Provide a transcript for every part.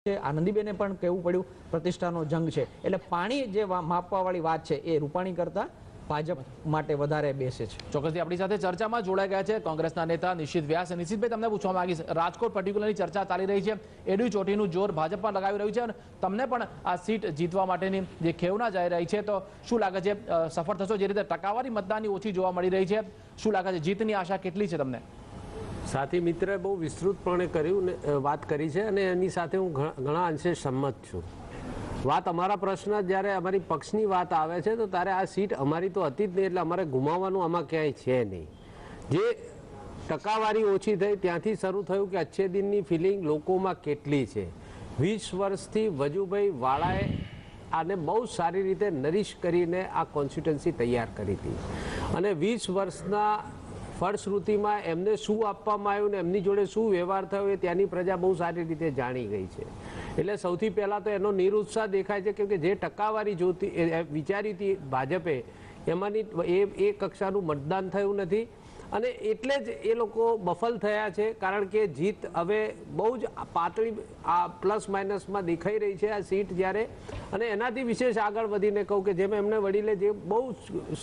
આનંદીબેને પણ કહેવું પડ્યું પ્રતિષ્ઠાનો જંગ છે, એટલે પાણી જે માપવાવાળી વાત છે એ રૂપાણી કરતા ભાજપ માટે વધારે બેસે છે. ચોક્કસથી આપણી સાથે ચર્ચામાં જોડાઈ ગયા છે કોંગ્રેસના નેતા નિશિત વ્યાસ. નિશિતભાઈ, તમને પૂછવા માંગીશ, રાજકોટ પર્ટિક્યુલરની ચર્ચા ચાલી રહી છે, એડી ચોટીનું જોર ભાજપમાં લગાવી રહ્યું છે અને તમને પણ આ સીટ જીતવા માટેની જે ખેવના જઈ રહી છે, તો શું લાગે છે સફળ થશો? જે રીતે ટકાવારી મતદાનની ઓછી જોવા મળી રહી છે, શું લાગે છે જીતની આશા કેટલી છે તમને? સાથી મિત્રએ બહુ વિસ્તૃતપણે વાત કરી છે અને એની સાથે હું ઘણા અંશે સંમત છું. વાત અમારા પ્રશ્ન જ્યારે અમારી પક્ષની વાત આવે છે તો ત્યારે આ સીટ અમારી તો હતી જ નહીં, એટલે અમારે ગુમાવવાનું આમાં ક્યાંય છે નહીં. જે ટકાવારી ઓછી થઈ ત્યાંથી શરૂ થયું કે અચ્છે દિનની ફિલિંગ લોકોમાં કેટલી છે. 20 વર્ષથી વજુભાઈ વાળાએ આને બહુ સારી રીતે નરીશ કરીને આ કોન્સ્ટિટ્યુન્સી તૈયાર કરી હતી અને 20 વર્ષના ફળશ્રુતિમાં એમને શું આપવામાં આવ્યું ને એમની જોડે શું વ્યવહાર થયો એ ત્યાંની પ્રજા બહુ સારી રીતે જાણી ગઈ છે. એટલે સૌથી પહેલાં તો એનો નિરુત્સાહ દેખાય છે, કેમ કે જે ટકાવારી જોતી વિચારી હતી ભાજપે એમાંની એ કક્ષાનું મતદાન થયું નથી અને એટલે જ એ લોકો બફલ થયા છે. કારણ કે જીત હવે બહુ જ પાતળી પ્લસ માઇનસમાં દેખાઈ રહી છે આ સીટ જ્યારે. અને એનાથી વિશેષ આગળ વધીને કહું કે જેમ એમને વડીલે જે બહુ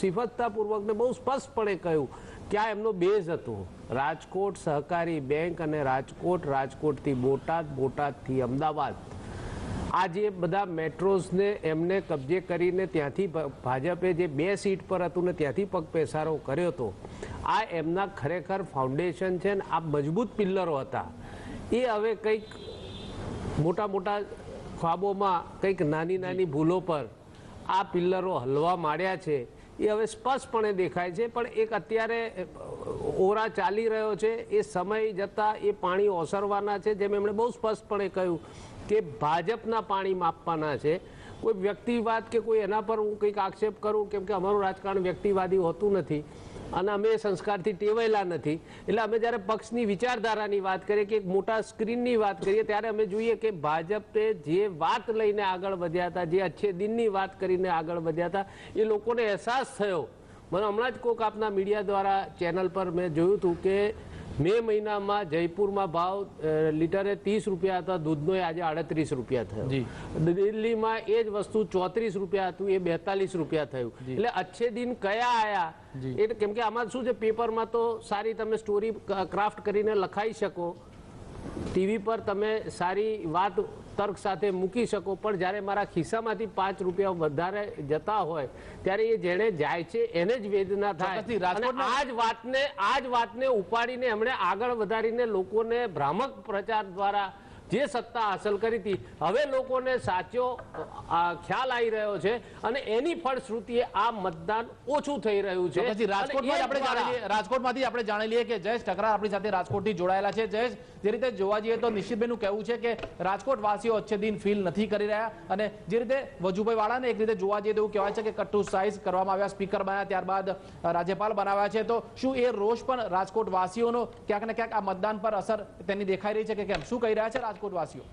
સિફતતાપૂર્વક ને બહુ સ્પષ્ટપણે કહ્યું કે આ એમનો બેઝ હતું રાજકોટ સહકારી બેંક અને રાજકોટથી બોટાદ, બોટાદથી અમદાવાદ, આ જે બધા મેટ્રોઝને એમને કબજે કરીને ત્યાંથી ભાજપે જે 2 સીટ પર હતું ને ત્યાંથી પગ પેસારો કર્યો હતો, આ એમના ખરેખર ફાઉન્ડેશન છે ને આ મજબૂત પિલ્લરો હતા. એ હવે કંઈક મોટા મોટા ખ્વાબોમાં કંઈક નાની નાની ભૂલો પર આ પિલ્લરો હલવા માંડ્યા છે, એ હવે સ્પષ્ટપણે દેખાય છે. પણ એક અત્યારે ઓરા ચાલી રહ્યો છે, એ સમય જતાં એ પાણી ઓસરવાના છે. જેમ એમણે બહુ સ્પષ્ટપણે કહ્યું કે ભાજપના પાણી માપવાના છે. કોઈ વ્યક્તિવાદ કે કોઈ એના પર હું કંઈક આક્ષેપ કરું, કેમ કે અમારું રાજકારણ વ્યક્તિવાદી હોતું નથી અને અમે સંસ્કારથી ટેવાયેલા નથી. એટલે અમે જ્યારે પક્ષની વિચારધારાની વાત કરીએ કે એક મોટા સ્ક્રીનની વાત કરીએ ત્યારે અમે જોઈએ કે ભાજપે જે વાત લઈને આગળ વધ્યા હતા, જે અચ્છે દિનની વાત કરીને આગળ વધ્યા હતા, એ લોકોને અહેસાસ થયો. મને હમણાં જ કોઈક આપના મીડિયા દ્વારા ચેનલ પર મેં જોયું હતું કે મે મહિનામાં જયપુરમાં ભાવ લીટરે 30 રૂપિયા હતા દૂધનો, એ આજે 38 રૂપિયા થયો. દિલ્હીમાં એ જ વસ્તુ 34 રૂપિયા હતું, એ 42 રૂપિયા થયું. એટલે અચ્છે દિન કયા આયા એ કેમ કે આમાં શું છે, પેપરમાં તો સારી તમે સ્ટોરી ક્રાફ્ટ કરીને લખાઈ શકો, ટીવી પર તમે સારી વાત તર્ક સાથે મૂકી શકો, પણ જ્યારે મારા ખિસ્સામાંથી 5 રૂપિયા વધારે જતા હોય ત્યારે એ જેને જાય છે એને જ વેદના થાય. આ જ વાતને ઉપાડીને એમણે આગળ વધારીને લોકોને ભ્રામક પ્રચાર દ્વારા જે સત્તા હાંસલ કરી હતી, હવે લોકોને સાચો ખ્યાલ આવી રહ્યો છે અને એની ફળશ્રુતિએ આ મતદાન ઓછું થઈ રહ્યું છે. રાજકોટમાંથી આપણે જાણી લઈએ કે જયેશ ઠકરાર આપણી સાથે રાજકોટથી જોડાયેલા છે. જયેશ, જે રીતે જોવા જઈએ તો નિશ્ચિતભાઈનું કહેવું છે કે રાજકોટ વાસીઓ અચ્છે દિન ફીલ નથી કરી રહ્યા અને જે રીતે વજુભાઈ વાળાને એક રીતે જોવા જઈએ તો એવું કહેવાય છે કે કટ્ટુ સાઇઝ કરવામાં આવ્યા, સ્પીકર બન્યા, ત્યારબાદ રાજ્યપાલ બનાવ્યા છે, તો શું એ રોષ પણ રાજકોટ વાસીઓનો ક્યાંક ને ક્યાંક આ મતદાન પર અસર તેની દેખાઈ રહી છે કે કેમ? શું કહી રહ્યા છે રાજકોટવાસીઓ?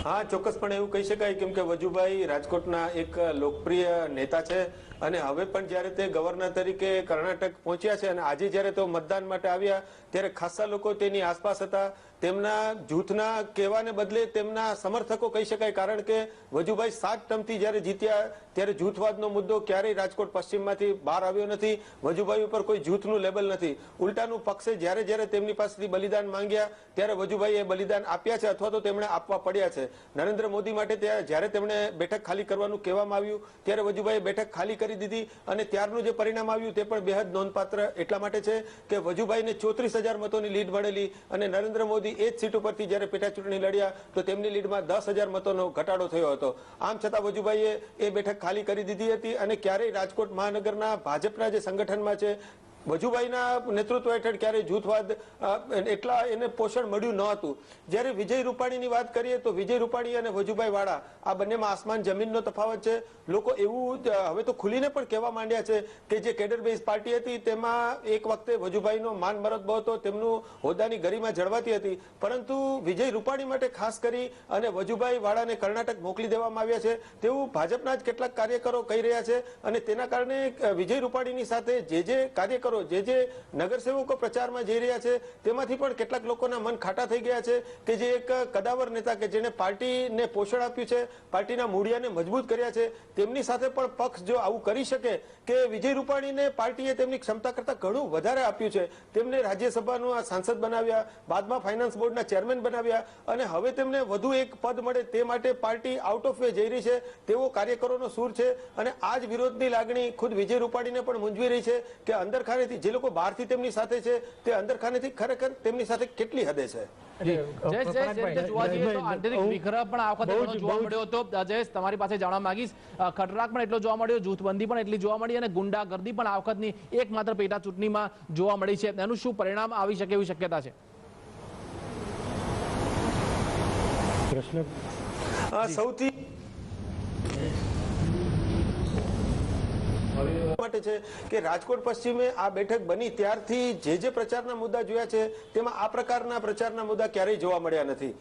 હા, ચોક્કસપણે એવું કહી શકાય, કેમ કે વજુભાઈ રાજકોટના એક લોકપ્રિય નેતા છે અને હવે પણ જ્યારે તે ગવર્નર તરીકે કર્ણાટક પહોંચ્યા છે અને આજે જ્યારે તેઓ મતદાન માટે આવ્યા ત્યારે ખાસ્સા લોકો તેની આસપાસ હતા. તેમના જૂથના કહેવાને બદલે તેમના સમર્થકો કહી શકાય, કારણ કે વજુભાઈ 7 ટર્મથી જ્યારે જીત્યા ત્યારે જૂથવાદનો મુદ્દો ક્યારેય રાજકોટ પશ્ચિમમાંથી બહાર આવ્યો નથી. વજુભાઈ ઉપર કોઈ જૂથનું લેબલ નથી. ઉલટાનું પક્ષે જ્યારે જ્યારે તેમની પાસેથી બલિદાન માંગ્યા ત્યારે વજુભાઈએ બલિદાન આપ્યા છે અથવા તો તેમણે આપવા પડ્યા છે. નરેન્દ્ર મોદી માટે જ્યારે તેમણે બેઠક ખાલી કરવાનું કહેવામાં આવ્યું ત્યારે વજુભાઈએ બેઠક ખાલી કરી દીધી અને ત્યારનું જે પરિણામ આવ્યું તે પણ બેહદ નોંધપાત્ર એટલા માટે છે કે વજુભાઈને 34,000 મતોની લીડ મળેલી અને નરેન્દ્ર મોદી એ જ સીટ ઉપરથી જ્યારે પેટા ચૂંટણી લડ્યા તો તેમની લીડમાં 10,000 મતોનો ઘટાડો થયો હતો. આમ છતાં વજુભાઈએ એ બેઠક ખાલી કરી દીધી હતી અને ક્યારેય રાજકોટ મહાનગરના ભાજપના જે સંગઠનમાં છે વજુભાઈના નેતૃત્વ હેઠળ ક્યારેય જૂથવાદ એટલા એને પોષણ મળ્યું ન હતું. જ્યારે વિજય રૂપાણીની વાત કરીએ તો વિજય રૂપાણી અને વજુભાઈ વાળા આ બંનેમાં આસમાન જમીનનો તફાવત છે. લોકો એવું હવે તો ખુલીને પણ કહેવા માંડ્યા છે કે જે કેડર બેઝ પાર્ટી હતી તેમાં એક વખતે વજુભાઈનો માન મરતબો હતો, તેમનું હોદ્દાની ગરિમા જળવાતી હતી, પરંતુ વિજય રૂપાણી માટે ખાસ કરી અને વજુભાઈ વાળાને કર્ણાટક મોકલી દેવામાં આવ્યા છે તેવું ભાજપના જ કેટલાક કાર્યકરો કહી રહ્યા છે અને તેના કારણે વિજય રૂપાણીની સાથે જે કાર્યકરો કાર્યકરો જે નગરસેવકો પ્રચારમાં જઈ રહ્યા છે તેમાંથી પણ કેટલાક લોકોના મન ખાટા થઈ ગયા છે કે જે એક કદાવર નેતા કે જેને પાર્ટીને પોષણ આપ્યું છે, પાર્ટીના મૂળિયાને મજબૂત કર્યા છે, તેમની સાથે પણ પક્ષ જો આવું કરી શકે કે વિજય રૂપાણીને પાર્ટીએ તેમની ક્ષમતા કરતા ઘણું વધારે આપ્યું છે, તેમને રાજ્યસભાનું આ સાંસદ બનાવ્યા, બાદમાં ફાઇનાન્સ બોર્ડના ચેરમેન બનાવ્યા અને હવે તેમને વધુ એક પદ મળે તે માટે પાર્ટી આઉટ ઓફ વે જઈ રહી છે તેવો કાર્યકરોનો સૂર છે અને આ જ વિરોધની લાગણી ખુદ વિજય રૂપાણીને પણ મૂંઝવી રહી છે કે અંદરખાનેથી જે લોકો બહારથી તેમની સાથે છે તે અંદરખાનેથી ખરેખર તેમની સાથે કેટલી હદે છે. જોવા જઈએ તો આંતરિક વિગ્રહ પણ આ વખતે ઘણો જોવા મળ્યો હતો. જયેશ, તમારી પાસે જાણવા માંગીશ, ખટરાક પણ એટલો જોવા મળ્યો, જૂથબંધી પણ એટલી જોવા મળી અને ગુંડાગર્દી પણ આ વખતની એકમાત્ર પેટા ચૂંટણીમાં જોવા મળી છે. એનું શું પરિણામ આવી શકે એવી શક્યતા છે? પ્રશ્ન સૌથી માટે છે કે રાજકોટ પશ્ચિમે આ બેઠક બની ત્યારથી જે પ્રચારના મુદ્દા જોયા છે તેમાં આ પ્રકારના પ્રચારના મુદ્દા ક્યારેય જોવા મળ્યા નથી.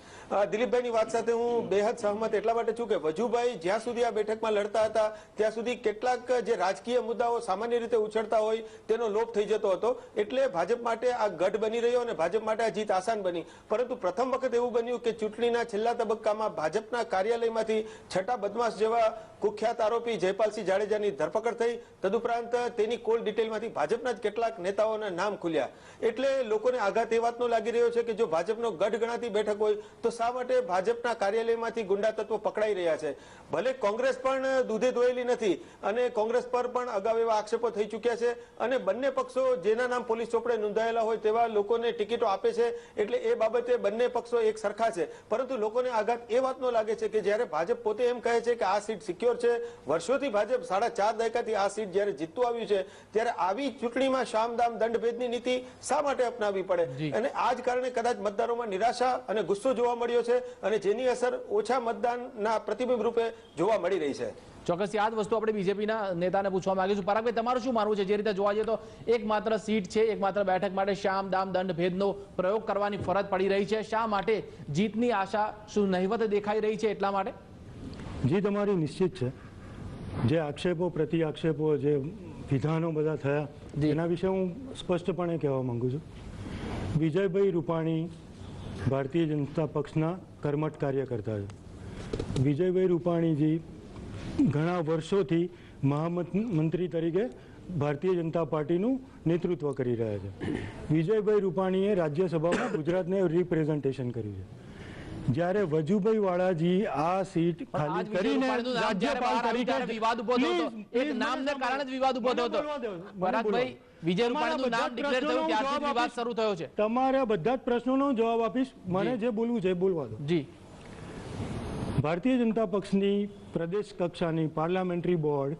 દિલીપભાઈની વાત સાથે હું બેહદ સહમત એટલા માટે છું કે વજુભાઈ જ્યાં સુધી આ બેઠકમાં લડતા હતા ત્યાં સુધી કેટલાક જે રાજકીય મુદ્દાઓ સામાન્ય રીતે ઉછળતા હોય તેનો લોપ થઈ જતો હતો, એટલે ભાજપ માટે આ ગઢ બની રહ્યો અને ભાજપ માટે આ જીત આસાન બની. પરંતુ પ્રથમ વખત એવું બન્યું કે ચૂંટણીના છેલ્લા તબક્કામાં ભાજપના કાર્યાલયમાંથી છઠ્ઠા બદમાશ જેવા કુખ્યાત આરોપી જયપાલસિંહ જાડેજાની ધરપકડ થઈ. તદુપરાંત તેની કોલ ડિટેલમાંથી ભાજપના જ કેટલાક નેતાઓના નામ ખુલ્યા. એટલે લોકોને આઘાત એ વાતનો લાગી રહ્યો છે કે જો ભાજપનો ગઢ ગણાતી બેઠક હોય તો શા માટે ભાજપના કાર્યાલયમાંથી ગુંડા તત્વો પકડાઈ રહ્યા છે? ભલે કોંગ્રેસ પણ દૂધે ધોયેલી નથી અને કોંગ્રેસ પર પણ અગાઉ એવા આક્ષેપો થઈ ચૂક્યા છે અને બંને પક્ષો જેના નામ પોલીસ ચોપડે નોંધાયેલા હોય તેવા લોકોને ટિકિટો આપે છે, એટલે એ બાબતે બંને પક્ષો એક સરખા છે. પરંતુ લોકોને આઘાત એ વાતનો લાગે છે કે જ્યારે ભાજપ પોતે એમ કહે છે કે આ સીટ સિક્યોર છે, વર્ષોથી ભાજપ 4.5 દાયકાથી આ સીટ જ્યારે જીતતું આવ્યું છે, ત્યારે આવી ચૂંટણીમાં શામદામ દંડભેદની નીતિ શા માટે અપનાવવી પડે? અને આ જ કારણે કદાચ મતદારોમાં નિરાશા અને ગુસ્સો જોવા મળ્યો છે અને જેની અસર ઓછા મતદાનના પ્રતિબિંબ રૂપે જોવા મળી રહી છે. ચોક્કસ આ જ વસ્તુ આપણે બીજેપીના નેતાને પૂછવા માંગીશું. પરાગભાઈ, તમારું શું માનવું છે? જે રીતે જોવા જઈએ તો એકમાત્ર સીટ છે, એકમાત્ર બેઠક માટે શામ દામ દંડ ભેદનો પ્રયોગ કરવાની ફરજ પડી રહી છે. શા માટે? જીતની આશા શું નહિવત દેખાઈ રહી છે એટલા માટે? જીત અમારી નિશ્ચિત છે. જે આક્ષેપો પ્રતિ આક્ષેપો જે વિધાનો બધા થયા એના વિશે હું સ્પષ્ટપણે કહેવા માંગુ છું. વિજયભાઈ રૂપાણી ભારતીય જનતા પક્ષના કર્મઠ કાર્યકર્તા છે. વિજયભાઈ રૂપાણીજી ઘણા વર્ષોથી મહામંત્રી તરીકે ભારતીય જનતા પાર્ટીનું નેતૃત્વ કરી રહ્યા છે. વિજયભાઈ રૂપાણીએ રાજ્યસભામાં ગુજરાતને રિપ્રેઝન્ટેશન કર્યું છે. જ્યારે વજુભાઈ વાળાજી આ સીટ ખાલી કરીને રાજ્યપાલ તરીકે વિવાદ ઉભો થયો હતો, એક નામને કારણે જ વિવાદ ઉભો થયો હતો. પરાગભાઈ, વિજય રૂપાણીનું નામ ડિક્લેર થયું ત્યારથી વિવાદ શરૂ થયો છે. તમારા બધા જ પ્રશ્નોનો જવાબ આપીશ. મને જે બોલવું છે બોલવા દો. જી, ભારતીય જનતા પક્ષની પ્રદેશ કક્ષાની પાર્લામેન્ટરી બોર્ડ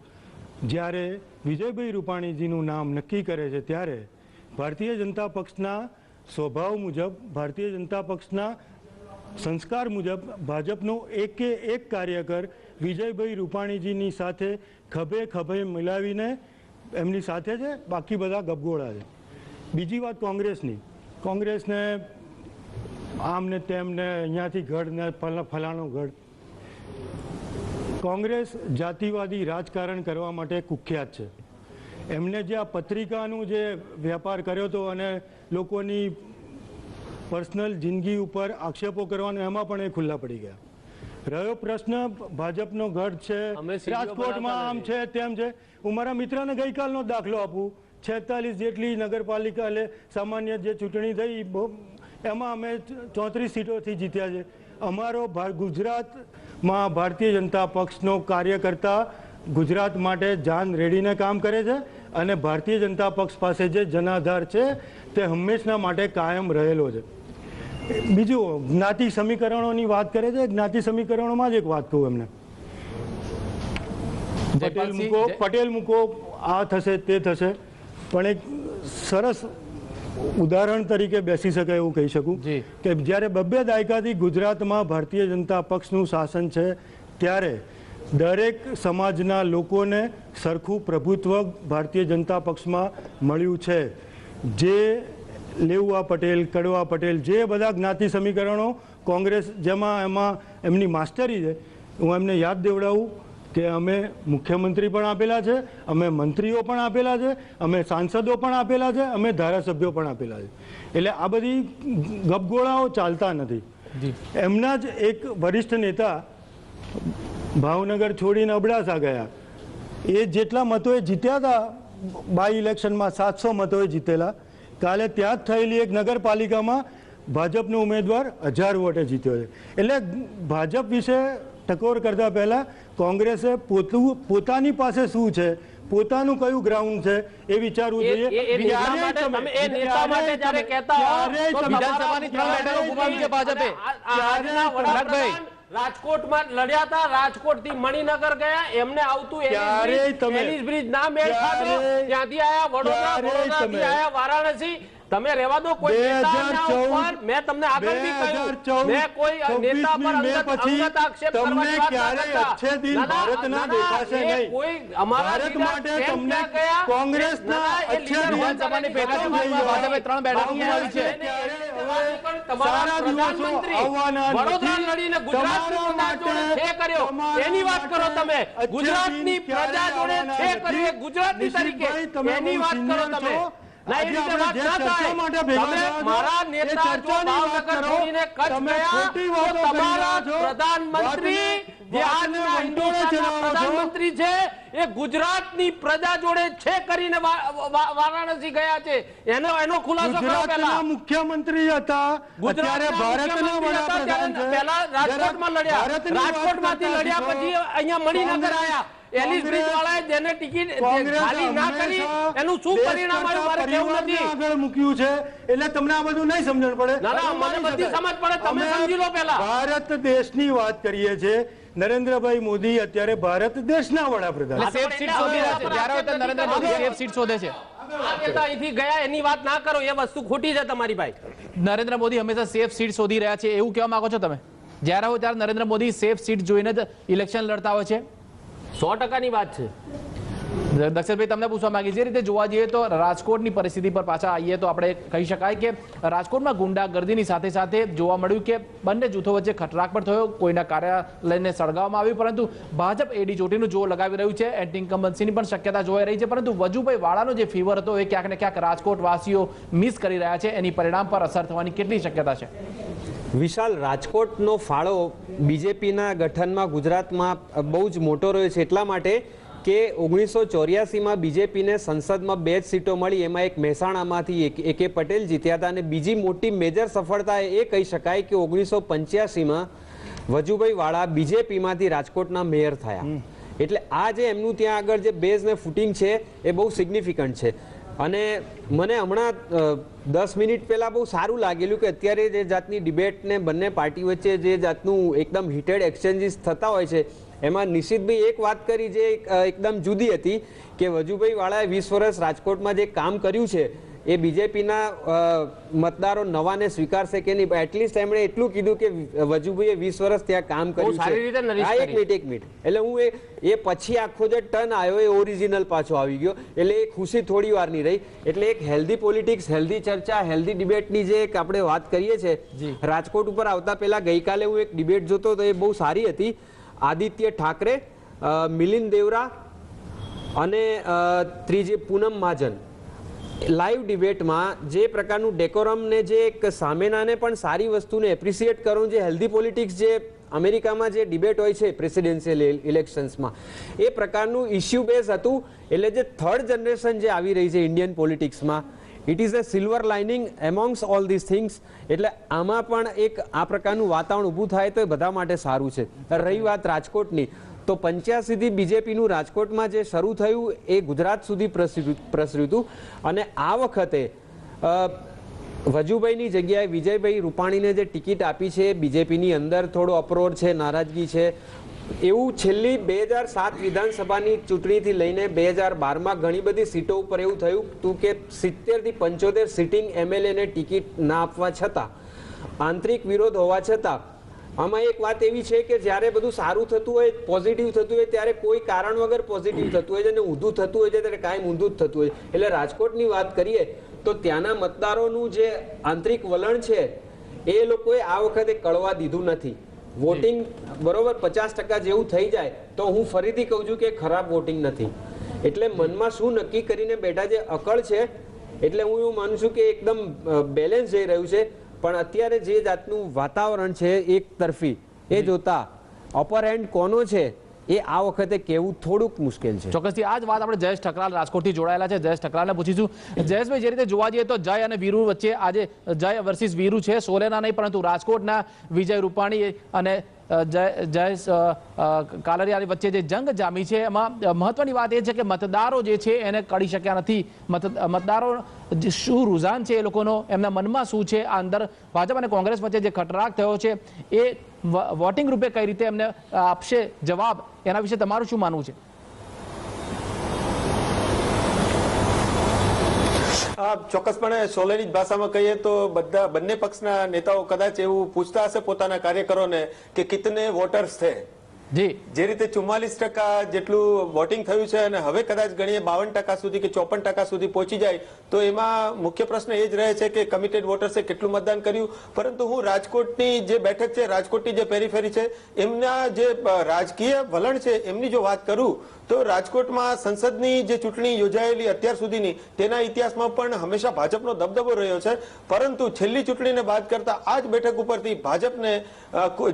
જ્યારે વિજયભાઈ રૂપાણીજીનું નામ નક્કી કરે છે ત્યારે ભારતીય જનતા પક્ષના સ્વભાવ મુજબ, ભારતીય જનતા પક્ષના સંસ્કાર મુજબ ભાજપનો એકે એક કાર્યકર વિજયભાઈ રૂપાણીજીની સાથે ખભે મિલાવીને એમની સાથે છે, બાકી બધા ગપગોળા છે. બીજી વાત કોંગ્રેસની. કોંગ્રેસને આમ ને તેમ ને અહીંયાથી ગઢ ને ફલાણો ગઢ. કોંગ્રેસ જાતિવાદી રાજકારણ કરવા માટે કુખ્યાત છે. એમને જે આ પત્રિકાનું જે વેપાર કર્યો હતો અને લોકોની પર્સનલ જિંદગી ઉપર આક્ષેપો કરવાનો એમાં પણ એ ખુલ્લા પડી ગયા. રહ્યો પ્રશ્ન ભાજપનો ગઢ છે, રાજકોટમાં આમ છે તેમ છે. હું મારા મિત્રને ગઈકાલનો દાખલો આપું. 46 જેટલી નગરપાલિકા એટલે સામાન્ય જે ચૂંટણી થઈ એમાં અમે 34 સીટોથી જીત્યા છે. અમારો ગુજરાતમાં ભારતીય જનતા પક્ષનો કાર્યકર્તા ગુજરાત માટે જાન રેડીને કામ કરે છે અને ભારતીય જનતા પક્ષ પાસે જે જનાધાર છે તે હંમેશના માટે કાયમ રહેલો છે. બીજું જ્ઞાતિ સમીકરણોની વાત કરે છે. જ્ઞાતિ સમીકરણોમાં જ એક વાત કહું એમને, પટેલ મૂકો, આ થશે તે થશે, પણ એક સરસ ઉદાહરણ તરીકે બેસી શકાય એવું કહી શકું કે જ્યારે 2 દાયકાથી ગુજરાતમાં ભારતીય જનતા પક્ષનું શાસન છે ત્યારે દરેક સમાજના લોકોને સરખું પ્રભુત્વ ભારતીય જનતા પક્ષમાં મળ્યું છે. જે લેઉવા પટેલ, કડવા પટેલ, જે બધા જ્ઞાતિ સમીકરણો કોંગ્રેસ જેમાં એમાં એમની માસ્ટરી છે, હું એમને યાદ દેવડાવું કે અમે મુખ્યમંત્રી પણ આપેલા છે, અમે મંત્રીઓ પણ આપેલા છે, અમે સાંસદો પણ આપેલા છે, અમે ધારાસભ્યો પણ આપેલા છે. એટલે આ બધી ગપગોળાઓ ચાલતા નથી. એમના જ એક વરિષ્ઠ નેતા ભાવનગર છોડીને અબડાસા ગયા. એ જેટલા મતોએ જીત્યા હતા બાય ઇલેક્શનમાં 700 મતોએ જીતેલા. કાલે ત્યાં જ થયેલી એક નગરપાલિકામાં ભાજપનો ઉમેદવાર 1000 વોટે જીત્યો છે. એટલે ભાજપ વિશે ટકોર કરતા પહેલા કોંગ્રેસે પોતાની પાસે શું છે, પોતાનું કયું ગ્રાઉન્ડ છે એ વિચારવું જોઈએ. રાજકોટમાં લડ્યા હતા, રાજકોટ થી મણિનગર ગયા, એમને આવતું એલિસ બ્રિજ ના મેળ ખાધો, ત્યાંથી આયા વડોદરા, વડોદરાથી આયા વારાણસી. તમે રહેવા દો, કોઈ નેતાના ઉપર મેં તમને આગળ બી કહ્યું, મેં કોઈ નેતા પર અંગત આક્ષેપ કરવાની વાત ન કરતા. ભારતના દેખાશે નહીં, કોઈ અમારા ભારત માટે તમને કોંગ્રેસના અચ્છે દિન વિધાનસભાની પેટા ચૂંટણીમાં ભાજપે 3 બેઠકો ગુમાવી છે. તમારા પ્રધાનમંત્રી વડોદરા લડીને ગુજરાતની પ્રજા જોડે છે કર્યો, એની વાત કરો તમે. ગુજરાતની પ્રજા જોડે છે કર્યો, ગુજરાતની તરીકે એની વાત કરો તમે. મારા નેતા જો ભાવનગર છોડીને કચ્છ ગયા તો તમારા પ્રધાનમંત્રી જે આજના હિન્દુસ્તાનના પ્રધાનમંત્રી છે એ ગુજરાતની પ્રજા જોડે છે કરીને વારાણસી ગયા છે. એનો ખુલાસો કરો. પહેલા મુખ્યમંત્રી હતા, અત્યારે ભારતના વડાપ્રધાન છે. પહેલા રાજકોટમાં લડ્યા, રાજકોટમાંથી લડ્યા પછી અહીંયા મણિનગર આયા. એલિસ બ્રિજ વાળાએ જેને ટિકિટ ખાલી ના કરી એનું શું પરિણામ આવ્યું મારે કેવું નથી. આગળ મૂક્યું છે એટલે તમને આ બધું નહીં સમજણ પડે. ના મને બધી સમજ પડે, તમે સમજી લો. પહેલા ભારત દેશની વાત કરીએ છીએ. નરેન્દ્રભાઈ મોદી અત્યારે ભારત દેશના વડાપ્રધાન સેફ સીટ શોધી રહ્યા છે. જ્યારે હોય ત્યારે નરેન્દ્ર મોદી સેફ સીટ શોધે છે. અહીંથી ગયા એની વાત ના કરો, એ વસ્તુ ખોટી છે તમારી ભાઈ. નરેન્દ્ર મોદી હંમેશા સેફ સીટ શોધી રહ્યા છે એવું કહેવા માંગો છો તમે? જ્યારે હોય ત્યારે નરેન્દ્ર મોદી સેફ સીટ જોઈને જ ઇલેક્શન લડતા હોય છે. 100%ની વાત છે. દક્ષિણભાઈ તમને પૂછવા માંગી, જે રીતે જોવા જઈએ તો રાજકોટની પરિસ્થિતિ પર પાછા આવીએ તો આપણે કહી શકાય કે રાજકોટમાં ગુંડાગર્દીની સાથે સાથે જોવા મળ્યું કે બંને જૂથો વચ્ચે ખટરાક પણ થયો, કોઈના કાર્યાલયને સળગાવવામાં આવ્યું, પરંતુ ભાજપ એડી ચોટીનું જોર લગાવી રહ્યું છે. એન્ટી ઇન્કમ્બન્સીની પણ શક્યતા જોવાઈ રહી છે, પરંતુ વજુભાઈ વાળાનો જે ફીવર હતો એ ક્યાંક ને ક્યાંક રાજકોટ વાસીઓ મિસ કરી રહ્યા છે. એની પરિણામ પર અસર થવાની કેટલી શક્યતા છે? વિશાલ, રાજકોટનો ફાળો બીજેપીના ગઠનમાં ગુજરાતમાં બહુ જ મોટો રહ્યો છે, એટલા માટે કે 1984માં બીજેપીને સંસદમાં 2 જ સીટો મળી, એમાં એક મહેસાણામાંથી AK પટેલ જીત્યા હતા. અને બીજી મોટી મેજર સફળતા એ કહી શકાય કે 1985માં વજુભાઈ વાળા બીજેપીમાંથી રાજકોટના મેયર થયા. એટલે આ જે એમનું ત્યાં આગળ જે બેઝ ને ફૂટિંગ છે એ બહુ સિગ્નિફિકન્ટ છે. અને મને હમણાં 10 મિનિટ પહેલા બહુ સારું લાગેલું કે અત્યારે જે જાતની ડિબેટ ને બંને પાર્ટી વચ્ચે જે જાતનું એકદમ હીટેડ એક્સચેન્જીસ થતા હોય છે, એમાં નિશિતભાઈ એક વાત કરી જે એકદમ જુદી હતી કે વજુભાઈ વાળાએ 20 વર્ષ રાજકોટમાં જે કામ કર્યું છે એ બીજેપીના મતદારો નવાને સ્વીકારશે કે નહીં. એટલીસ્ટ એમણે એટલું કીધું કે વજુભાઈએ 20 વર્ષ ત્યાં કામ કર્યું છે. એક મિનિટ એટલે હું એ પછી આખો જે ટર્ન આવ્યો એ ઓરિજિનલ પાછો આવી ગયો, એટલે એ ખુશી થોડી વાર ની રહી. એટલે એક હેલ્ધી પોલિટિક્સ, હેલ્ધી ચર્ચા, હેલ્ધી ડિબેટની જે એક આપણે વાત કરીએ છીએ રાજકોટ ઉપર આવતા પહેલા ગઈકાલે હું એક ડિબેટ જોતો તો એ બહુ સારી હતી. આદિત્ય ઠાકરે, મિલિંદ દેવરા અને ત્રીજી પૂનમ મહાજન લાઈવ ડિબેટમાં જે પ્રકારનું ડેકોરમ ને જે એક સામેનાને પણ સારી વસ્તુને એપ્રિશિએટ કરવું, જે હેલ્ધી પોલિટિક્સ જે અમેરિકામાં જે ડિબેટ હોય છે પ્રેસિડેન્શિયલ ઇલેક્શન્સમાં એ પ્રકારનું ઇશ્યુ બેઝ હતું. એટલે જે થર્ડ જનરેશન જે આવી રહી છે ઇન્ડિયન પોલિટિક્સમાં, it is a silver lining amongst all this things. એટલે આમાં પણ એક આ પ્રકારનું વાતાવરણ ઊભું થાય તો એ બધા માટે સારું છે. રહી વાત રાજકોટની, તો 85થી બીજેપીનું રાજકોટમાં જે શરૂ થયું એ ગુજરાત સુધી પ્રસર્યું હતું. અને આ વખતે વજુભાઈની જગ્યાએ વિજયભાઈ રૂપાણીને જે ટિકિટ આપી છે બીજેપીની અંદર થોડો અપરોર છે, નારાજગી છે. એવું છેલ્લી 2007 વિધાનસભાની ચૂંટણીથી લઈને 2012માં ઘણી બધી સીટો ઉપર એવું થયું હતું કે 70 થી 75 સિટિંગ MLAને ટિકિટ ના આપવા છતાં, આંતરિક વિરોધ હોવા છતાં, આમાં એક વાત એવી છે કે જ્યારે બધું સારું થતું હોય, પોઝિટિવ થતું હોય, ત્યારે કોઈ કારણ વગર પોઝિટિવ થતું હોય છે અને ઊંધું થતું હોય છે ત્યારે કાયમ ઊંધું જ થતું હોય. એટલે રાજકોટની વાત કરીએ તો ત્યાંના મતદારોનું જે આંતરિક વલણ છે એ લોકોએ આ વખતે કળવા દીધું નથી. વોટિંગ બરોબર 50% જેવું થઈ જાય તો હું ફરીથી કહું છું કે ખરાબ વોટિંગ નથી. એટલે મનમાં શું નક્કી કરીને બેઠા છે અકળ છે, એટલે હું એવું માનું છું કે એકદમ બેલેન્સ જઈ રહ્યું છે. પણ અત્યારે જે જાતનું વાતાવરણ છે એક તરફી, એ જોતા અપર હેન્ડ કોનો છે એ આ વખતે કેવું થોડુંક મુશ્કેલ છે. ચોક્કસથી આ જ વાત આપણે જયેશ ઠકરાલ રાજકોટથી જોડાયેલા છે. જયેશ ઠકરાલને પૂછીશું. જયેશભાઈ, જે રીતે જોવા જઈએ તો જય અને વીરુ વચ્ચે આજે જય વર્સિસ વીરુ છે, સોલેના નહીં પરંતુ રાજકોટના વિજય રૂપાણી અને જયેશ કાલરિયાની વચ્ચે જે જંગ જામી છે એમાં મહત્વની વાત એ છે કે મતદારો જે છે એને કળી શક્યા નથી. મતદારો શું રુઝાન છે એ લોકોનો, એમના મનમાં શું છે, આ અંદર ભાજપ અને કોંગ્રેસ વચ્ચે જે ખટરાગ થયો છે એ વોટિંગ રૂપે કઈ રીતે એમને આપશે જવાબ, એના વિશે તમારું શું માનવું છે? ચોક્કસપણે સોલેની ભાષામાં કહીએ તો બંને પક્ષના નેતાઓ કદાચ એવું પૂછતા હશે પોતાના કાર્યકરોને કે કિતને વોટર્સ છે. જી, જે રીતે 44% જેટલું વોટિંગ થયું છે અને હવે કદાચ ગણીએ 52% સુધી કે 54% સુધી પહોંચી જાય તો એમાં મુખ્ય પ્રશ્ન એ જ રહે છે કે કમિટેડ વોટર્સે કેટલું મતદાન કર્યું. પરંતુ હું રાજકોટની જે બેઠક છે, રાજકોટની જે પેરીફેરી છે, એમના જે રાજકીય વલણ છે એમની જો વાત કરું તો રાજકોટમાં સંસદની જે ચૂંટણી યોજાયેલી અત્યાર સુધીની તેના ઇતિહાસમાં પણ હંમેશા ભાજપનો દબદબો રહ્યો છે. પરંતુ છેલ્લી ચૂંટણીને બાદ કરતા આ જ બેઠક ઉપરથી ભાજપને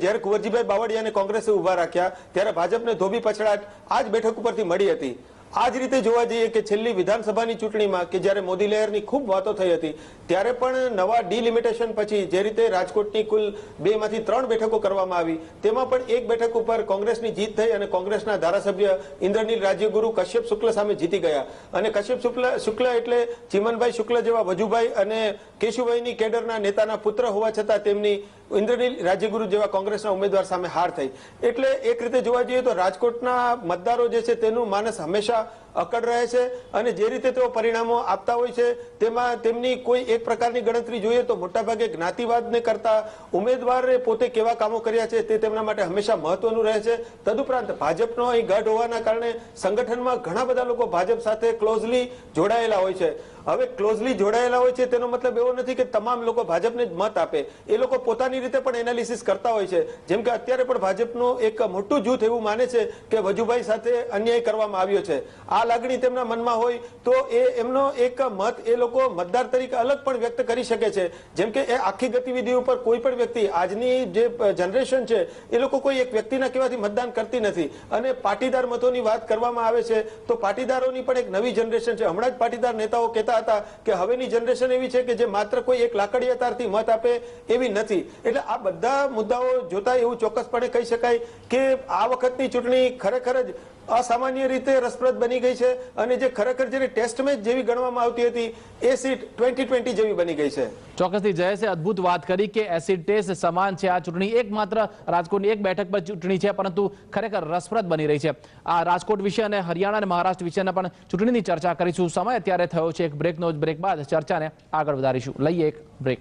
જ્યારે કુંવરજીભાઈ બાવળિયાને કોંગ્રેસે ઉભા રાખ્યા ત્યારે ભાજપને ધોબી પછડાટ આ જ બેઠક ઉપરથી મળી હતી. આ જ રીતે જોવા જઈએ કે છેલ્લી વિધાનસભાની ચૂંટણીમાં કે જ્યારે મોદી લહેરની ખૂબ વાતો થઈ હતી ત્યારે પણ નવા ડિલિમિટેશન પછી જે રીતે રાજકોટની કુલ 2 માંથી 3 બેઠકો કરવામાં આવી તેમાં પણ એક બેઠક ઉપર કોંગ્રેસની જીત થઈ અને કોંગ્રેસના ધારાસભ્ય ઇન્દ્રનીલ રાજ્યગુરુ કશ્યપ શુક્લ સામે જીતી ગયા. અને કશ્યપ શુક્લ એટલે ચિમનભાઈ શુક્લ જેવા વજુભાઈ અને કેશુભાઈની કેડરના નેતાના પુત્ર હોવા છતાં તેમની ઇન્દ્રનીલ રાજ્યગુરુ જેવા કોંગ્રેસના ઉમેદવાર સામે હાર થઈ. એટલે એક રીતે જોવા જઈએ તો રાજકોટના મતદારો જે છે તેનું માનસ હંમેશા અકડ રહે છે અને જે રીતે તેઓ પરિણામો આપતા હોય છે તેમાં તેમની કોઈ એક પ્રકારની ગણતરી જોઈએ તો મોટાભાગે જ્ઞાતિવાદને કરતા ઉમેદવારે પોતે કેવા કામો કર્યા છે તે તેમના માટે હંમેશા મહત્વનું રહે છે. તદુપરાંત ભાજપનો અહીં ગઢ હોવાના કારણે સંગઠનમાં ઘણા બધા લોકો ભાજપ સાથે ક્લોઝલી જોડાયેલા હોય છે. હવે ક્લોઝલી જોડાયેલા હોય છે તેનો મતલબ એવો નથી કે તમામ લોકો ભાજપને જ મત આપે. એ લોકો પોતાની રીતે પણ એનાલિસિસ કરતા હોય છે. જેમ કે અત્યારે પણ ભાજપનું એક મોટું જૂથ એવું માને છે કે વજુભાઈ સાથે અન્યાય કરવામાં આવ્યો છે. આ લાગણી તેમના મનમાં હોય તો એ એમનો એક મત એ લોકો મતદાર તરીકે અલગ પણ વ્યક્ત કરી શકે છે. જેમ કે એ આખી ગતિવિધિ ઉપર કોઈ પણ વ્યક્તિ, આજની જે જનરેશન છે એ લોકો કોઈ એક વ્યક્તિના કહેવાથી મતદાન કરતી નથી. અને પાટીદાર મતોની વાત કરવામાં આવે છે તો પાટીદારોની પણ એક નવી જનરેશન છે. હમણાં જ પાટીદાર નેતાઓ કહેતા હતા કે હવેની જનરેશન એવી છે કે જે માત્ર કોઈ એક લાકડિયાતારથી મત આપે એવી નથી. એટલે આ બધા મુદ્દાઓ જોતા એવું ચોક્કસપણે કહી શકાય કે આ વખતની ચૂંટણી ખરેખર જ અસામાન્ય રીતે રસપ્રદ બની ગઈ છે અને જે ખરેખર જેને ટેસ્ટ મેચ જેવી ગણવામાં આવતી હતી એ સીટ 2020 જેવી બની ગઈ છે. ચોક્કસથી જયેશે અદભુત વાત કરી કે એસિડ ટેસ્ટ સમાન છે આ ચૂંટણી. એકમાત્ર રાજકોટની એક બેઠક પર ચૂંટણી છે પરંતુ ખરેખર રસપ્રદ બની રહી છે. આ રાજકોટ વિશે અને હરિયાણા અને મહારાષ્ટ્ર વિશેના પણ ચૂંટણીની ચર્ચા કરીશું. સમય અત્યારે થયો છે એક બ્રેકનો. બ્રેક બાદ ચર્ચાને આગળ વધારીશું. લઈએ એક બ્રેક.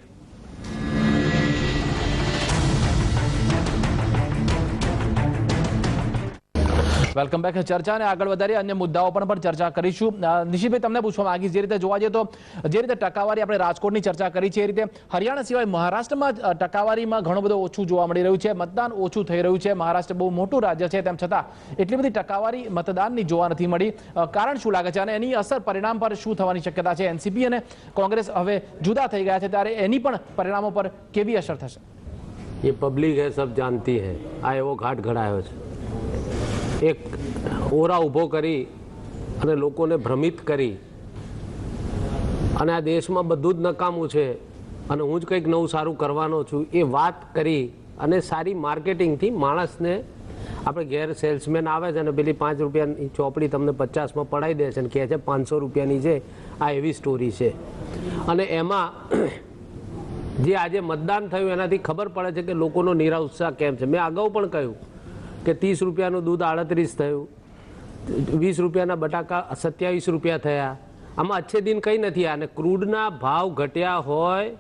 Welcome back. ચર્ચાને આગળ વધારી અન્ય મુદ્દાઓ પણ ચર્ચા કરીશું. નિશિતભાઈ, તમને પૂછવા માંગીશ, જે રીતે જોવા જઈએ તો જે રીતે ટકાવારી આપણે રાજકોટની ચર્ચા કરી છે એ રીતે હરિયાણા સિવાય મહારાષ્ટ્રમાં ટકાવારીમાં ઘણું બધું ઓછું જોવા મળી રહ્યું છે. મતદાન ઓછું થઈ રહ્યું છે. મહારાષ્ટ્ર બહુ મોટું રાજ્ય છે તેમ છતાં એટલી બધી ટકાવારી મતદાનની જોવા નથી મળી. કારણ શું લાગે છે અને એની અસર પરિણામ પર શું થવાની શક્યતા છે? એનસીપી અને કોંગ્રેસ હવે જુદા થઈ ગયા છે ત્યારે એની પણ પરિણામો પર કેવી અસર થશે? એ પબ્લિક હે, સબ જાનતી હે. આ એવો ઘાટ ઘડાયો છે. એક ઓરા ઊભો કરી અને લોકોને ભ્રમિત કરી અને આ દેશમાં બધું જ નકામું છે અને હું જ કંઈક નવું સારું કરવાનો છું એ વાત કરી અને સારી માર્કેટિંગથી માણસને આપણે ઘેર સેલ્સમેન આવે છે અને પેલી 5 રૂપિયાની ચોપડી તમને 50માં પડાવી દે છે અને કહે છે 500 રૂપિયાની છે. આ એવી સ્ટોરી છે. અને એમાં જે આજે મતદાન થયું એનાથી ખબર પડે છે કે લોકોનો નિરાઉત્સાહ કેમ છે. મેં અગાઉ પણ કહ્યું કે 30 રૂપિયાનું દૂધ 38 થયું, 20 રૂપિયાના બટાકા 27 રૂપિયા થયા. આમાં અચ્છે દિન કંઈ નથી. અને ક્રૂડના ભાવ ઘટ્યા હોય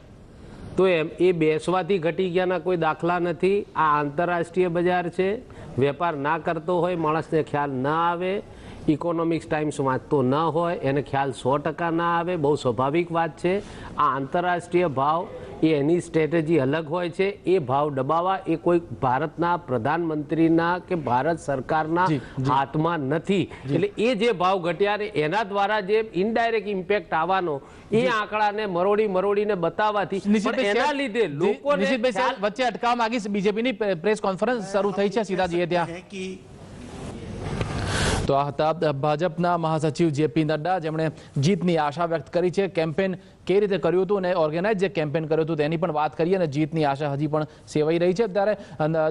તો એમ એ બેસવાથી ઘટી ગયાના કોઈ દાખલા નથી. આ આંતરરાષ્ટ્રીય બજાર છે. વેપાર ના કરતો હોય, માણસને ખ્યાલ ના આવે, ઇકોનોમિક્સ ટાઈમ્સ વાંચતો ન હોય એને ખ્યાલ 100% ના આવે. બહુ સ્વાભાવિક વાત છે. આ આંતરરાષ્ટ્રીય ભાવ એ એની સ્ટ્રેટેજી અલગ હોય છે. એ ભાવ દબાવવા એ કોઈ ભારતના પ્રધાનમંત્રીના કે ભારત સરકારના હાથમાં નથી. એટલે એ જે ભાવ ઘટ્યા ને એના દ્વારા જે ઇનડાયરેક્ટ ઇમ્પેક્ટ આવવાનો એ આંકડાને મરોડીને બતાવવાથી એના લીધે લોકોને વચ્ચે અટકાવવા માંગીશ. બીજેપીની પ્રેસ કોન્ફરન્સ શરૂ થઈ છે, સીધા જઈએ ત્યાં. તો આ હતા ભાજપના મહાસચિવ જેપી નડ્ડા, જેમણે જીતની આશા વ્યક્ત કરી છે. કેમ્પેન કઈ રીતે કર્યું હતું અને ઓર્ગેનાઇઝ જે કેમ્પેન કર્યું હતું તેની પણ વાત કરીએ અને જીતની આશા હજી પણ સેવાઈ રહી છે. ત્યારે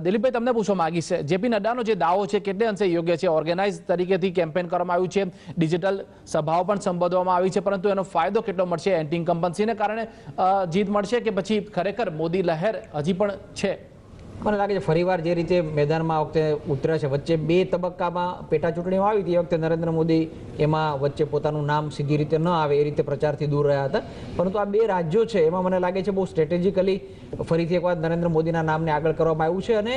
દિલીપભાઈ, તમને પૂછવા માંગીશ, જેપી નડ્ડાનો જે દાવો છે કેટલે અંશે યોગ્ય છે? ઓર્ગેનાઇઝ તરીકેથી કેમ્પેન કરવામાં આવ્યું છે, ડિજિટલ સભાઓ પણ સંબોધવામાં આવી છે, પરંતુ એનો ફાયદો કેટલો મળશે? એન્ટી ઇન્કમ્બન્સીને કારણે જીત મળશે કે પછી ખરેખર મોદી લહેર હજી પણ છે? મને લાગે છે ફરીવાર જે રીતે મેદાનમાં આ વખતે ઉતર્યા છે, વચ્ચે 2 તબક્કામાં પેટા ચૂંટણીઓ આવી હતી, એ વખતે નરેન્દ્ર મોદી એમાં વચ્ચે પોતાનું નામ સીધી રીતે ન આવે એ રીતે પ્રચારથી દૂર રહ્યા હતા. પરંતુ આ 2 રાજ્યો છે એમાં મને લાગે છે બહુ સ્ટ્રેટેજિકલી ફરીથી એકવાર નરેન્દ્ર મોદીના નામને આગળ કરવામાં આવ્યું છે. અને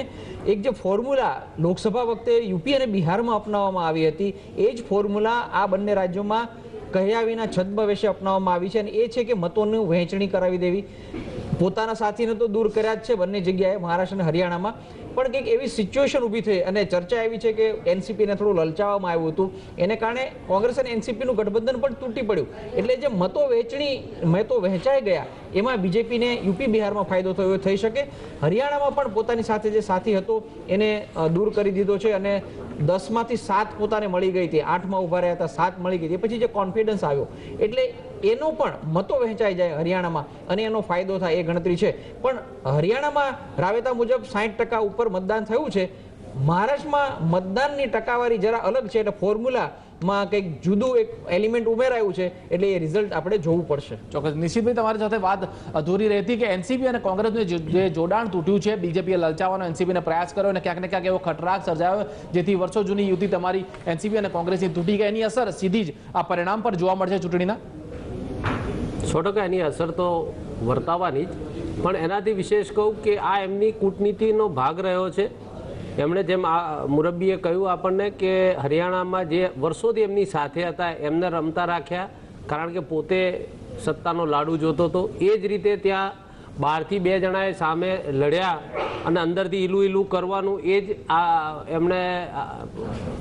એક જે ફોર્મ્યુલા લોકસભા વખતે યુપી અને બિહારમાં અપનાવવામાં આવી હતી, એ જ ફોર્મ્યુલા આ બંને રાજ્યોમાં કહ્યા વિના છદ્મવેશે અપનાવવામાં આવી છે. અને એ છે કે મતોની વહેંચણી કરાવી દેવી. પોતાના સાથીને તો દૂર કર્યા જ છે બંને જગ્યાએ, મહારાષ્ટ્ર અને હરિયાણામાં. પણ કંઈક એવી સિચ્યુએશન ઊભી થઈ અને ચર્ચા એવી છે કે એનસીપીને થોડું લલચાવવામાં આવ્યું હતું, એને કારણે કોંગ્રેસ અને એનસીપીનું ગઠબંધન પણ તૂટી પડ્યું. એટલે જે મતો વહેંચાઈ ગયા એમાં બીજેપીને યુપી બિહારમાં ફાયદો થયો થઈ શકે. હરિયાણામાં પણ પોતાની સાથે જે સાથી હતો એને દૂર કરી દીધો છે અને 10માંથી 7 પોતાને મળી ગઈ હતી, 8માં ઉભા રહ્યા હતા, 7 મળી ગઈ હતી. પછી જે કોન્ફિડન્સ આવ્યો એટલે એનો પણ મતો વહેંચાઈ જાય હરિયાણામાં અને એનો ફાયદો થાય એ ગણતરી છે. પણ હરિયાણામાં રાબેતા મુજબ 60% ઉપર મતદાન થયું છે. મહારાષ્ટ્રમાં મતદાનની ટકાવારી જરા અલગ છે, એટલે ફોર્મ્યુલામાં કંઈક જુદું એક એલિમેન્ટ ઉમેરાયું છે, એટલે એ રિઝલ્ટ આપણે જોવું પડશે. ચોક્કસ. નિશ્ચિતભાઈ, તમારી સાથે વાત અધૂરી રહેતી કે એનસીપી અને કોંગ્રેસનું જે જોડાણ તૂટ્યું છે, બીજેપીએ લલચાવવાનો એનસીપીને પ્રયાસ કર્યો અને ક્યાંક ને ક્યાંક એવો ખટરાક સર્જાયો જેથી વર્ષો જૂની યુતિ તમારી એનસીપી અને કોંગ્રેસની તૂટી ગઈ. એની અસર સીધી જ આ પરિણામ પર જોવા મળશે ચૂંટણીના? 100% એની અસર તો વર્તાવાની જ, પણ એનાથી વિશેષ કહું કે આ એમની કૂટનીતિનો ભાગ રહ્યો છે. એમણે જેમ આ મુરબ્બીએ કહ્યું આપણને કે હરિયાણામાં જે વર્ષોથી એમની સાથે હતા એમને રમતા રાખ્યા, કારણ કે પોતે સત્તાનો લાડુ જોતો હતો. એ જ રીતે ત્યાં બહારથી 2 જણાએ સામે લડ્યા અને અંદરથી ઈલું કરવાનું, એ જ એમણે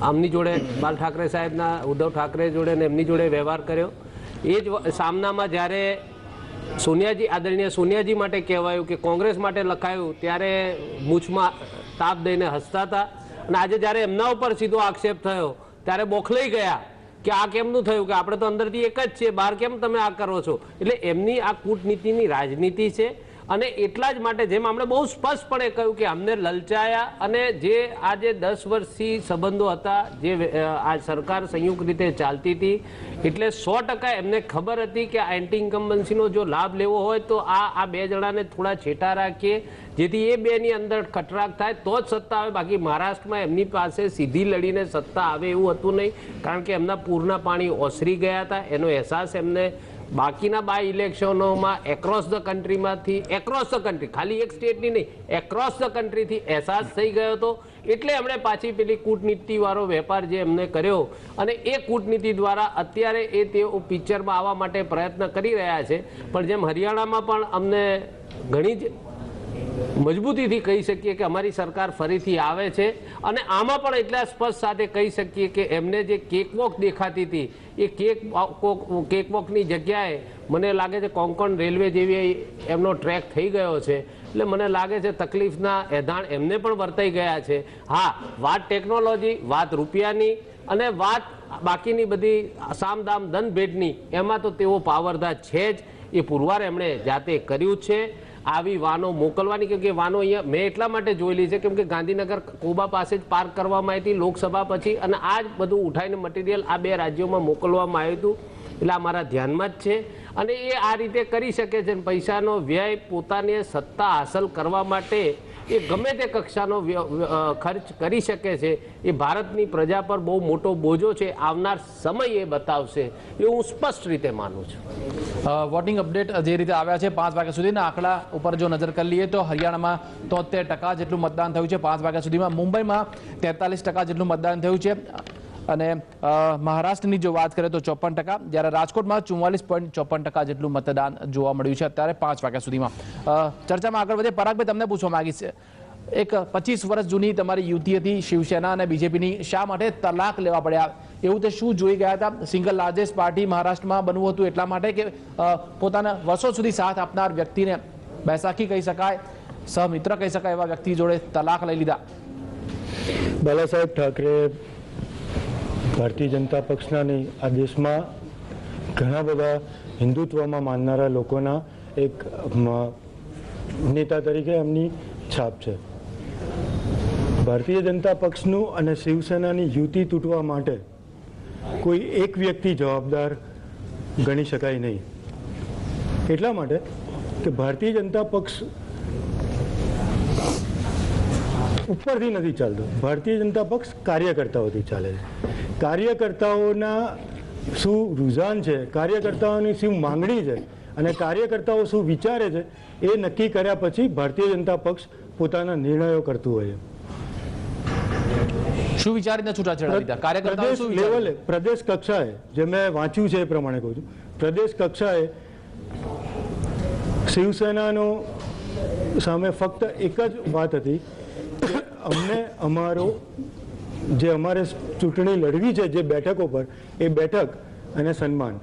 આમની જોડે બાલ ઠાકરે સાહેબના, ઉદ્ધવ ઠાકરે જોડે ને એમની જોડે વ્યવહાર કર્યો. એ જ સામનામાં જ્યારે સોનિયાજી, આદરણીય સોનિયાજી માટે કહેવાયું કે કોંગ્રેસ માટે લખાયું, ત્યારે મૂછમાં તાપ દઈને હસતા હતા. અને આજે જ્યારે એમના ઉપર સીધો આક્ષેપ થયો ત્યારે બોખલાઈ ગયા કે આ કેમનું થયું, કે આપણે તો અંદરથી એક જ છીએ, બહાર કેમ તમે આ કરો છો? એટલે એમની આ કૂટનીતિની રાજનીતિ છે. અને એટલા જ માટે જેમ આપણે બહુ સ્પષ્ટપણે કહ્યું કે અમને લલચાયા, અને જે આજે 10 વર્ષથી સંબંધો હતા, જે આ સરકાર સંયુક્ત રીતે ચાલતી હતી, એટલે 100% એમને ખબર હતી કે આ એન્ટી ઇન્કમ્બન્સીનો જો લાભ લેવો હોય તો આ 2 જણાને થોડા છેટા રાખીએ, જેથી એ 2ની અંદર ખટરાક થાય તો જ સત્તા આવે. બાકી મહારાષ્ટ્રમાં એમની પાસે સીધી લડીને સત્તા આવે એવું હતું નહીં, કારણ કે એમના પૂરના પાણી ઓસરી ગયા હતા. એનો અહેસાસ એમને બાકીના 2 ઇલેક્શનોમાં એક્રોસ ધ કન્ટ્રી, ખાલી એક સ્ટેટની નહીં, એક્રોસ ધ કન્ટ્રીથી અહેસાસ થઈ ગયો હતો. એટલે એમણે પાછી પેલી કૂટનીતિવાળો વેપાર જે એમને કર્યો, અને એ કૂટનીતિ દ્વારા અત્યારે એ તેઓ પિક્ચરમાં આવવા માટે પ્રયત્ન કરી રહ્યા છે. પણ જેમ હરિયાણામાં પણ અમને ઘણી જ મજબૂતીથી કહી શકીએ કે અમારી સરકાર ફરીથી આવે છે, અને આમાં પણ એટલા સ્પષ્ટ સાથે કહી શકીએ કે એમને જે કેકવોક દેખાતી હતી એ કેકવોકની જગ્યાએ મને લાગે છે કોંકણ રેલવે જેવી એમનો ટ્રેક થઈ ગયો છે. એટલે મને લાગે છે તકલીફના એધાણ એમને પણ વર્તાઈ ગયા છે. હા, વાત ટેકનોલોજી, વાત રૂપિયાની અને વાત બાકીની બધી સામદામ દન ભેટની, એમાં તો તેઓ પાવરધા છે જ. એ પુરવાર એમણે જાતે કર્યું છે. આવી વાનો મોકલવાની, કેમ કે વાનો અહીંયા મેં એટલા માટે જોયેલી છે કેમ કે ગાંધીનગર કોબા પાસે જ પાર્ક કરવામાં આવી હતી લોકસભા પછી, અને આ જ બધું ઉઠાઈને મટીરિયલ આ 2 રાજ્યોમાં મોકલવામાં આવ્યું હતું. એટલે આ મારા ધ્યાનમાં જ છે. અને એ આ રીતે કરી શકે છે. પૈસાનો વ્યય પોતાની સત્તા હાંસલ કરવા માટે એ ગમે તે કક્ષાનો ખર્ચ કરી શકે છે. એ ભારતની પ્રજા પર બહુ મોટો બોજો છે. આવનાર સમય એ બતાવશે, એ હું સ્પષ્ટ રીતે માનું છું. વોટિંગ અપડેટ જે રીતે આવ્યા છે 5 વાગ્યા સુધીના આંકડા ઉપર જો નજર કરી લઈએ તો હરિયાણામાં 73% જેટલું મતદાન થયું છે 5 વાગ્યા સુધીમાં. મુંબઈમાં 43% જેટલું મતદાન થયું છે. અને મહારાષ્ટ્રની જો વાત કરીએ તો 54%, જ્યારે રાજકોટમાં 44.54% જેટલું મતદાન જોવા મળ્યું છે અત્યારે 5 વાગ્યા સુધીમાં. ચર્ચામાં આગળ વધે, પરાગભાઈ તમને પૂછવા માંગીશ, એક 25 વર્ષ જૂની તમારી યુતિ હતી શિવસેના અને બીજેપીની, શા માટે તલાક લેવા પડ્યા? એવું તે શું જોઈ ગયા હતા? સિંગલ લાર્જેસ્ટ પાર્ટી મહારાષ્ટ્રમાં બનવું હતું એટલા માટે, કે પોતાના વર્ષો સુધી સાથ આપનાર વ્યક્તિને બેસાખી કહી શકાય, સહમિત્ર કહી શકાય એવા વ્યક્તિ જોડે તલાક લઈ લીધા? બાલા સાહેબ ઠાકરે ભારતીય જનતા પક્ષના નહીં, આ દેશમાં ઘણા બધા હિન્દુત્વમાં માનનારા લોકોના એક નેતા તરીકે એમની છાપ છે. ભારતીય જનતા પક્ષનું અને શિવસેનાની યુતિ તૂટવા માટે કોઈ એક વ્યક્તિ જવાબદાર ગણી શકાય નહીં. એટલા માટે કે ભારતીય જનતા પક્ષ ઉપરથી નથી ચાલતો, ભારતીય જનતા પક્ષ કાર્યકર્તાઓથી ચાલે છે. કાર્યકર્તાઓના શું રુઝાન છે, કાર્યકર્તાઓની શું માંગણી છે અને કાર્યકર્તાઓ શું વિચારે છે એ નક્કી કર્યા પછી ભારતીય જનતા પક્ષ પોતાના નિર્ણયો કરતું હોય છે. શું વિચારીને છૂટાછેડા લીધા કાર્યકર્તાઓ? શું લેવલે પ્રદેશ કક્ષાએ, જે મેં વાંચ્યું છે એ પ્રમાણે કહું છું, પ્રદેશ કક્ષાએ શિવસેનાનો સામે ફક્ત એક જ વાત હતી કે અમને અમારે ચૂંટણી લડવી છે જે બેઠકો પર, એ બેઠક અને સન્માન,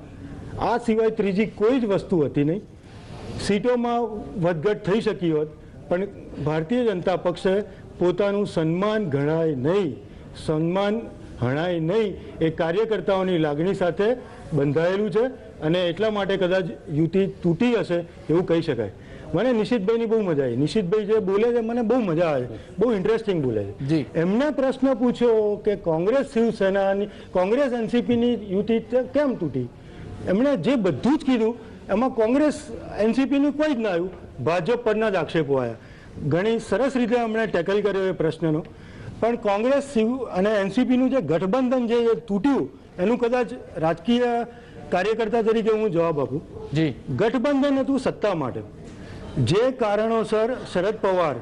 આ સિવાય ત્રીજી કોઈ જ વસ્તુ હતી નહીં. સીટોમાં વધઘટ થઈ શકી હોત, પણ ભારતીય જનતા પક્ષે પોતાનું સન્માન ગણાય નહીં, સન્માન હણાય નહીં, એ કાર્યકર્તાઓની લાગણી સાથે બંધાયેલું છે અને એટલા માટે કદાચ યુતિ તૂટી હશે એવું કહી શકાય. મને નિશિતભાઈની બહુ મજા આવી. નિશિતભાઈ જે બોલે છે મને બહુ મજા આવે છે, બહુ ઇન્ટરેસ્ટિંગ બોલે છે. એમને પ્રશ્ન પૂછ્યો કે કોંગ્રેસ શિવસેનાની, કોંગ્રેસ એનસીપીની યુતિ કેમ તૂટી? એમણે જે બધું જ કીધું એમાં કોંગ્રેસ એનસીપીનું કોઈ જ ના આવ્યું, ભાજપ પરના જ આક્ષેપો આવ્યા. ઘણી સરસ રીતે એમણે ટેકલ કર્યો એ પ્રશ્નનો. પણ કોંગ્રેસ શિવ અને એનસીપીનું જે ગઠબંધન જે તૂટ્યું એનું કદાચ રાજકીય કાર્યકર્તા તરીકે હું જવાબ આપું. ગઠબંધન હતું સત્તા માટે. જે કારણોસર શરદ પવાર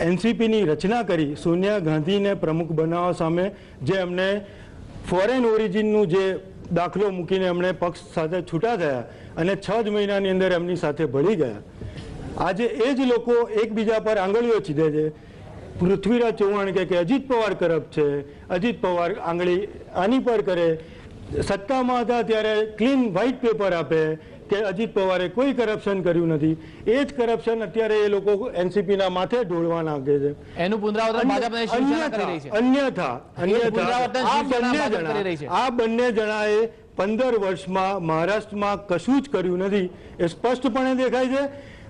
એનસીપીની રચના કરી, સોનિયા ગાંધીને પ્રમુખ બનાવવા સામે જે એમને ફોરેન ઓરિજિનનું જે દાખલો મૂકીને એમણે પક્ષ સાથે છૂટા થયા અને 6 જ મહિનાની અંદર એમની સાથે ભળી ગયા. આજે એ જ લોકો એકબીજા પર આંગળીઓ ચીધે છે. પૃથ્વીરાજ ચૌહાણ કે અજીત પવાર કરપ્ટ છે, અજીત પવાર આંગળી આની પર કરે. સત્તામાં હતા ત્યારે ક્લીન વ્હાઇટ પેપર આપે કે અજીત પવારે કોઈ કરપ્શન કર્યું નથી. એ જ કરપ્શન અત્યારે એ લોકો એનસીપીના માથે ઢોળવા નાખે છે. એનું પુનરાવર્તન ભાજપ અને શિવસેના કરી રહી છે. અન્યથા આ બંને જણાએ 15 વર્ષમાં મહારાષ્ટ્રમાં કશું જ કર્યું નથી. એ સ્પષ્ટપણે દેખાય છે.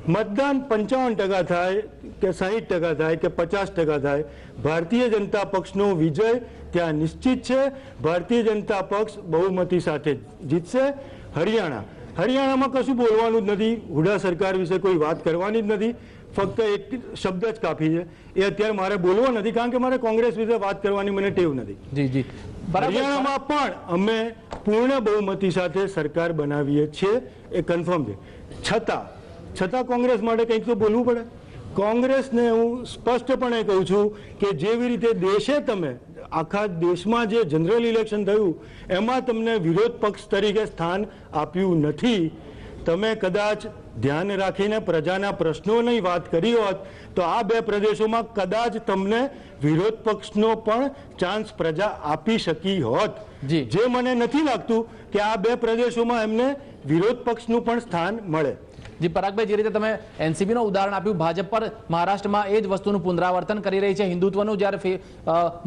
મતદાન 55% થાય કે 60% થાય કે 50% થાય, ભારતીય જનતા પક્ષનો વિજય ત્યાં નિશ્ચિત છે. ભારતીય જનતા પક્ષ બહુમતી સાથે જીતશે. હરિયાણામાં કશું બોલવાનું જ નથી. હુડા સરકાર વિશે કોઈ વાત કરવાની જ નથી. ફક્ત એક શબ્દ જ કાફી છે. એ અત્યારે મારે બોલવો નથી, કારણ કે મારે કોંગ્રેસ વિશે વાત કરવાની મને ટેવ નથી. હરિયાણામાં પણ અમે પૂર્ણ બહુમતી સાથે સરકાર બનાવીએ છીએ, એ કન્ફર્મ છે. છતાં કોંગ્રેસ માટે કંઈક તો બોલવું પડે. કોંગ્રેસને હું સ્પષ્ટપણે કહું છું કે જેવી રીતે દેશે તમે આખા દેશમાં જે જનરલ ઇલેક્શન થયું એમાં તમને વિરોધ પક્ષ તરીકે સ્થાન આપ્યું નથી. તમે કદાચ ધ્યાન રાખીને પ્રજાના પ્રશ્નોની વાત કરી હોત તો આ 2 પ્રદેશોમાં કદાચ તમને વિરોધ પક્ષનો પણ ચાન્સ પ્રજા આપી શકી હોત. જે મને નથી લાગતું કે આ 2 પ્રદેશોમાં એમને વિરોધ પક્ષનું પણ સ્થાન મળે. જી પરાગભાઈ, જે રીતે તમે એનસીપીનું ઉદાહરણ આપ્યું, ભાજપ પર મહારાષ્ટ્રમાં એ જ વસ્તુનું પુનરાવર્તન કરી રહી છે. હિન્દુત્વનું જ્યારે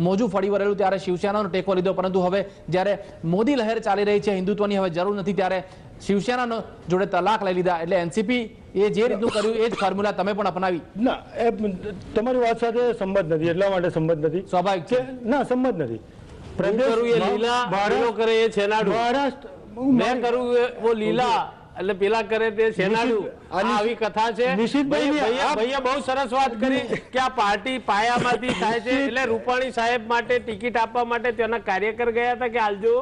મોજું ફળી વળેલું ત્યારે શિવસેનાનો ટેકો લીધો, પરંતુ હવે જ્યારે મોદી લહેર ચાલી રહી છે, હિન્દુત્વની હવે જરૂર નથી, ત્યારે શિવસેનાનો જોડે તલાક લઈ લીધા. એટલે એનસીપી એ જે રીતનું કર્યું એ જ ફોર્મ્યુલા તમે પણ અપનાવી? ના, એ તમારી વાત સાથે સંમત નથી. એટલા માટે સંમત નથી. સ્વાભાવિક છે. ના, સંમત નથી. એટલે પેલા કરે તે સેનાડું. આવી કથા છે. ભૈયા બહુ સરસ વાત કરી કે આ પાર્ટી પાયામાંથી થાય છે. એટલે રૂપાણી સાહેબ માટે ટિકિટ આપવા માટે તેના કાર્યકર ગયા હતા કે આલજો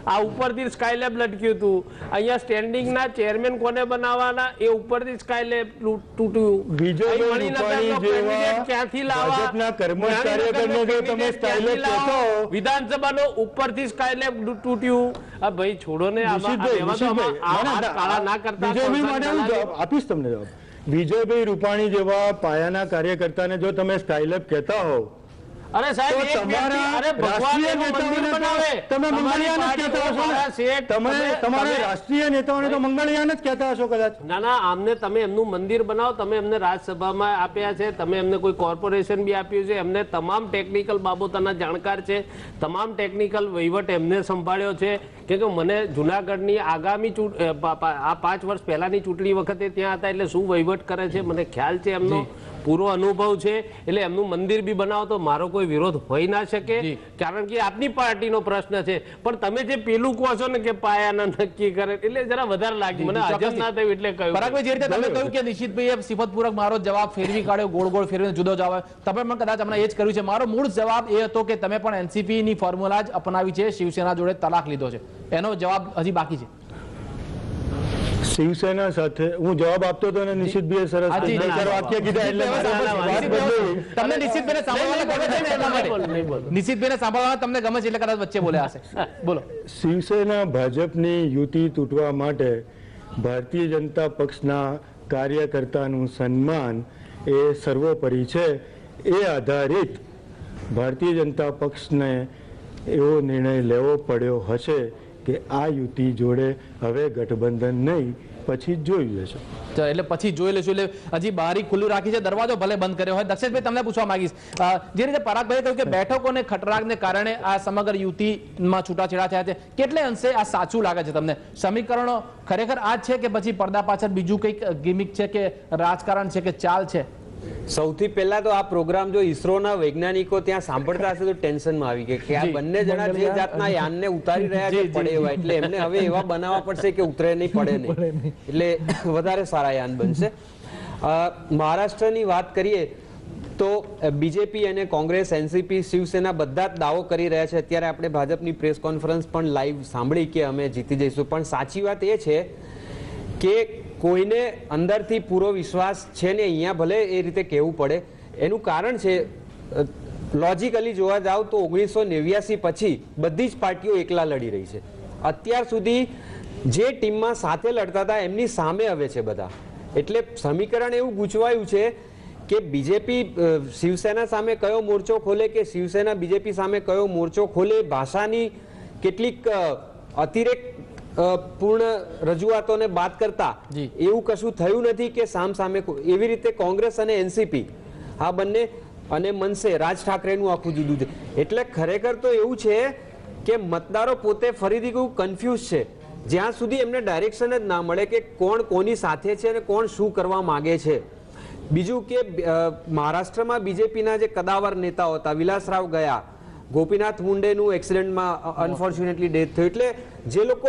આ ઉપરથી સ્કાયલેબ લટક્યું હતું, અહીંયા સ્ટેન્ડિંગના ચેરમેન કોને બનાવવાના એ ઉપરથી સ્કાયલેબ તૂટ્યું. વિજયભાઈ રૂપાણી જેવા ક્યાંથી લાવવા? ભાજપના કર્મઠ કાર્યકરને જો તમે સ્કાયલેબ કહેતો હો, વિધાનસભાનો ઉપરથી સ્કાયલેબ તૂટ્યું. આ ભાઈ છોડો ને, કાળા ના કરતા. વિજયભાઈ માટે હું જવાબ આપીશ તમને. જવાબ, વિજયભાઈ રૂપાણી જેવા પાયાના કાર્યકર્તાને જો તમે સ્કાયલેબ કહેતા હો, અરે સાહેબ, એક વ્યક્તિ, અરે ભગવાન એનું મંદિર બનાવે. તમે મંગળયાન જ કહેતા હશો. તમે તમારા રાષ્ટ્રીય નેતાઓને તો મંગળયાન જ કહેતા હશો કદાચ. ના ના, આમને તમે એમનું મંદિર બનાવો. તમે એમને રાજ્યસભામાં આપ્યા છે, તમે એમને કોઈ કોર્પોરેશન બી આપ્યું છે, એમને તમામ ટેકનિકલ બાબતોના જાણકાર છે, તમામ ટેકનિકલ વહીવટ એમને સંભાળ્યો છે. કે મને જુનાગઢની આગામી આ 5 વર્ષ પહેલાની ચૂંટણી વખતે ત્યાં હતા, એટલે શું વહીવટ કરે છે મને ખ્યાલ છે, એમનો પૂરો અનુભવ છે. એટલે એમનું મંદિર બી બનાવો તો મારો કોઈ વિરોધ હોઈ ના શકે, કારણ કે આપની પાર્ટીનો પ્રશ્ન છે. પણ તમે જે પેલું કહો છો ને કે પાયાના નક્કી કરે, એટલે જરા વધારે લાગ્યું મને, હજમ ના થયું એટલે કહ્યું. પરાગભાઈ, જે રીતે તમે કહ્યું કે નિશિતભાઈએ સિફતપૂર્વક મારો જવાબ ફેરવી કાઢ્યો, ગોળ ગોળ ફેરવીને જુદો જવાબ, તમે પણ કદાચ હમણાં એ જ કર્યું છે. મારો મૂળ જવાબ એ હતો કે તમે પણ એનસીપી ની ફોર્મ્યુલા જ અપનાવી છે, શિવસેના જોડે તલાક લીધો છે. એનો જવાબ હજી બાકી છે. શિવસેના સાથે હું જવાબ આપતો હતો અને નિશિતભાઈએ સરસ વાક્ય કીધા એટલે તમને નિશિતભાઈને સાંભળવાના ગમે છે ને, એટલા માટે નિશિતભાઈને સાંભળવાના તમને ગમે છે એટલે કદાચ વચ્ચે બોલ્યા હશે. બોલો. શિવસેના ભાજપની યુતિ તૂટવા માટે ભારતીય જનતા પક્ષના કાર્યકર્તાનું સન્માન એ સર્વોપરી છે. એ આધારિત ભારતીય જનતા પક્ષને એવો નિર્ણય લેવો પડ્યો હશે કે આ યુતિ જોડે હવે ગઠબંધન નહીં, પછી જોઈ લેશે. એટલે પછી જોઈ લેશું. એટલે હજી બારી ખુલ્લું રાખી છે, દરવાજો ભલે બંધ કર્યો હોય. દક્ષેશભાઈ, તમને પૂછવા માંગીશ, જે રીતે પરાગભાઈએ કહ્યું કે બેઠકોને ખટરાગને કારણે આ સમગ્ર યુતિમાં છૂટાછેડા થયા છે, કેટલે અંશે આ સાચું લાગે છે તમને? સમીકરણો ખરેખર આ જ છે કે પછી પડદા પાછળ બીજું કંઈક ગિમિક છે કે રાજકારણ છે કે ચાલ છે? સૌથી પહેલા તો આ પ્રોગ્રામ જો ઇસરોના વૈજ્ઞાનિકો ત્યાં સાંભળતા હશે તો ટેન્શનમાં આવી ગયા કે આ બંને જણા જે જાતના યાનને ઉતારી રહ્યા છે પડે એવા, એટલે એમને હવે એવા બનાવવા પડશે કે ઉતરે નહીં, પડે નહીં, એટલે વધારે સારા યાન બનશે. મહારાષ્ટ્રની વાત કરીએ તો બીજેપી અને કોંગ્રેસ, એનસીપી, શિવસેના બધા જ દાવો કરી રહ્યા છે. અત્યારે આપણે ભાજપની પ્રેસ કોન્ફરન્સ પણ લાઈવ સાંભળી કે અમે જીતી જઈશું, પણ સાચી વાત એ છે કે કોઈને અંદરથી પૂરો વિશ્વાસ છે ને, અહીંયા ભલે એ રીતે કહેવું પડે. એનું કારણ છે, લોજિકલી જોવા જાવ તો 1989 પછી બધી જ પાર્ટીઓ એકલા લડી રહી છે. અત્યાર સુધી જે ટીમમાં સાથે લડતા હતા એમની સામે હવે છે બધા. એટલે સમીકરણ એવું ગૂંચવાયું છે કે બીજેપી શિવસેના સામે કયો મોરચો ખોલે કે શિવસેના બીજેપી સામે કયો મોરચો ખોલે. ભાષાની કેટલીક અતિરેક પૂર્ણ રજૂઆતોને બાદ કરતા એવું કશું થયું નથી કે સામ સામે. એવી રીતે કોંગ્રેસ અને એનસીપી આ બંને અને મનસે રાજ ઠાકરેનું આખું જુદું છે. એટલે ખરેખર તો એવું છે કે મતદારો પોતે ફરીથી કોઈ કન્ફ્યુઝ છે. જ્યાં સુધી એમને ડાયરેક્શન જ ના મળે કે કોણ કોની સાથે છે અને કોણ શું કરવા માંગે છે. બીજું કે મહારાષ્ટ્રમાં બીજેપીના જે કદાવર નેતાઓ હતા, વિલાસરાવ ગયા, ગોપીનાથ મુંડેનું એક્સિડન્ટમાં અનફોર્ચ્યુનેટલી ડેથ થયું, એટલે જે લોકો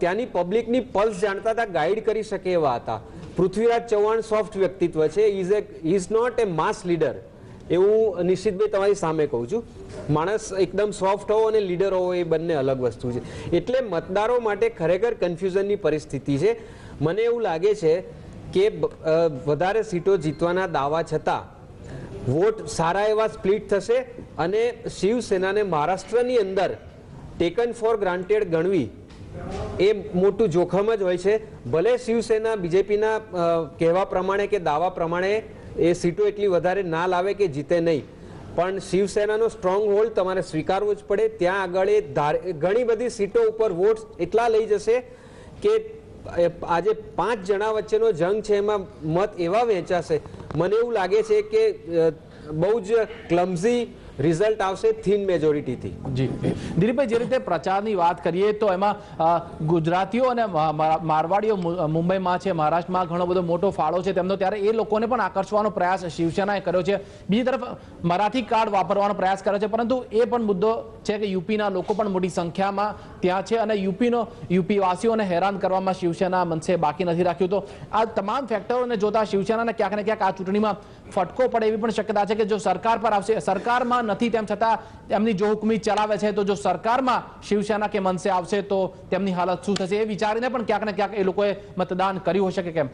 ત્યાંની પબ્લિકની પલ્સ જાણતા હતા, ગાઈડ કરી શકે એવા હતા. પૃથ્વીરાજ ચૌહાણ સોફ્ટ વ્યક્તિત્વ છે, is not a mass leader. એવું નિશ્ચિતભાઈ તમારી સામે કહું છું. માણસ એકદમ સોફ્ટ હોવો અને લીડર હોવો એ બંને અલગ વસ્તુ છે. એટલે મતદારો માટે ખરેખર કન્ફ્યુઝનની પરિસ્થિતિ છે. મને એવું લાગે છે કે વધારે સીટો જીતવાના દાવા છતાં વોટ સારા એવા સ્પ્લિટ થશે અને શિવસેનાને મહારાષ્ટ્રની અંદર ટેકન ફોર ગ્રાન્ટેડ ગણવી એ મોટું જોખમ જ હોય છે. ભલે શિવસેના બીજેપીના કહેવા પ્રમાણે કે દાવા પ્રમાણે એ સીટો એટલી વધારે ના લાવે કે જીતે નહીં, પણ શિવસેનાનો સ્ટ્રોંગ હોલ્ડ તમારે સ્વીકારવો જ પડે. ત્યાં આગળ એ ઘણી બધી સીટો ઉપર વોટ એટલા લઈ જશે કે આજે 5 જણા વચ્ચેનો જંગ છે એમાં મત એવા વહેંચાશે. મને એવું લાગે છે કે બહુ જ ક્લમ્ઝી રિઝલ્ટ આવશે થીન મેજોરિટીથી. જી દિલીપભાઈ, જે રીતે પ્રચારની વાત કરીએ તો એમાં ગુજરાતીઓ અને મારવાડીઓ મુંબઈમાં છે, મહારાષ્ટ્રમાં ઘણો બધો મોટો ફાળો છે તેમનો, ત્યારે એ લોકોને પણ આકર્ષવાનો પ્રયાસ શિવસેનાએ કર્યો છે. બીજી તરફ મરાઠી કાર્ડ વાપરવાનો પ્રયાસ કર્યો છે, પરંતુ એ પણ મુદ્દો છે કે યુપીના લોકો પણ મોટી સંખ્યામાં ત્યાં છે અને યુપી વાસીઓને હેરાન કરવામાં શિવસેના મનસે બાકી નથી રાખ્યું. તો આ તમામ ફેક્ટરોને જોતા શિવસેનાને ક્યાંક ને ક્યાંક આ ચૂંટણીમાં ફટકો પડે એવી પણ શક્યતા છે કે જો સરકાર પર આવશે, સરકારમાં સત્તામાં નથી તેમ છતાં એમની જો હુકમી ચલાવે છે, તો જો સરકારમાં શિવસેના કે મનસે આવશે તો તેમની હાલત શું થશે, એ વિચારીને પણ ક્યાંક ને ક્યાંક એ લોકોએ મતદાન કર્યું હશે કે કેમ?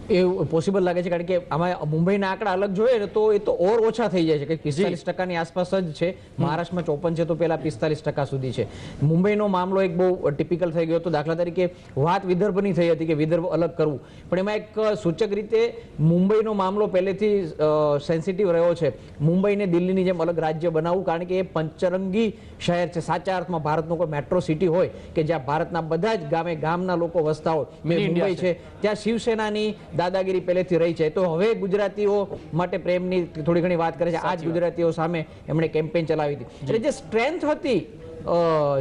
એ પોસિબલ લાગે છે, કારણ કે આમાં મુંબઈના આંકડા અલગ જોઈએ ને તો એ તો ઓર ઓછા થઈ જાય છે કે 45% આસપાસ જ છે. મહારાષ્ટ્રમાં 54 છે તો પેલા 45% સુધી છે. મુંબઈનો મામલો એક બહુ ટિપિકલ થઈ ગયો હતો. દાખલા તરીકે વાત વિદર્ભની થઈ હતી કે વિદર્ભ અલગ કરવું, પણ એમાં એક સૂચક રીતે મુંબઈનો મામલો પહેલેથી સેન્સિટિવ રહ્યો છે. મુંબઈને દિલ્હીની જેમ અલગ રાજ્ય બનાવવું, કારણ કે એ પંચરંગી શહેર છે. સાચા અર્થમાં ભારતનો કોઈ મેટ્રો સિટી હોય કે જ્યાં ભારતના બધા જ ગામના લોકો વસતા હોય, મુંબઈ છે, ત્યાં શિવસેનાની દાદાગીરી પહેલેથી રહી છે. તો હવે ગુજરાતીઓ માટે પ્રેમની થોડી ઘણી વાત કરે છે. આ જ ગુજરાતીઓ સામે એમણે કેમ્પેન ચલાવી હતી. એટલે જે સ્ટ્રેન્થ હતી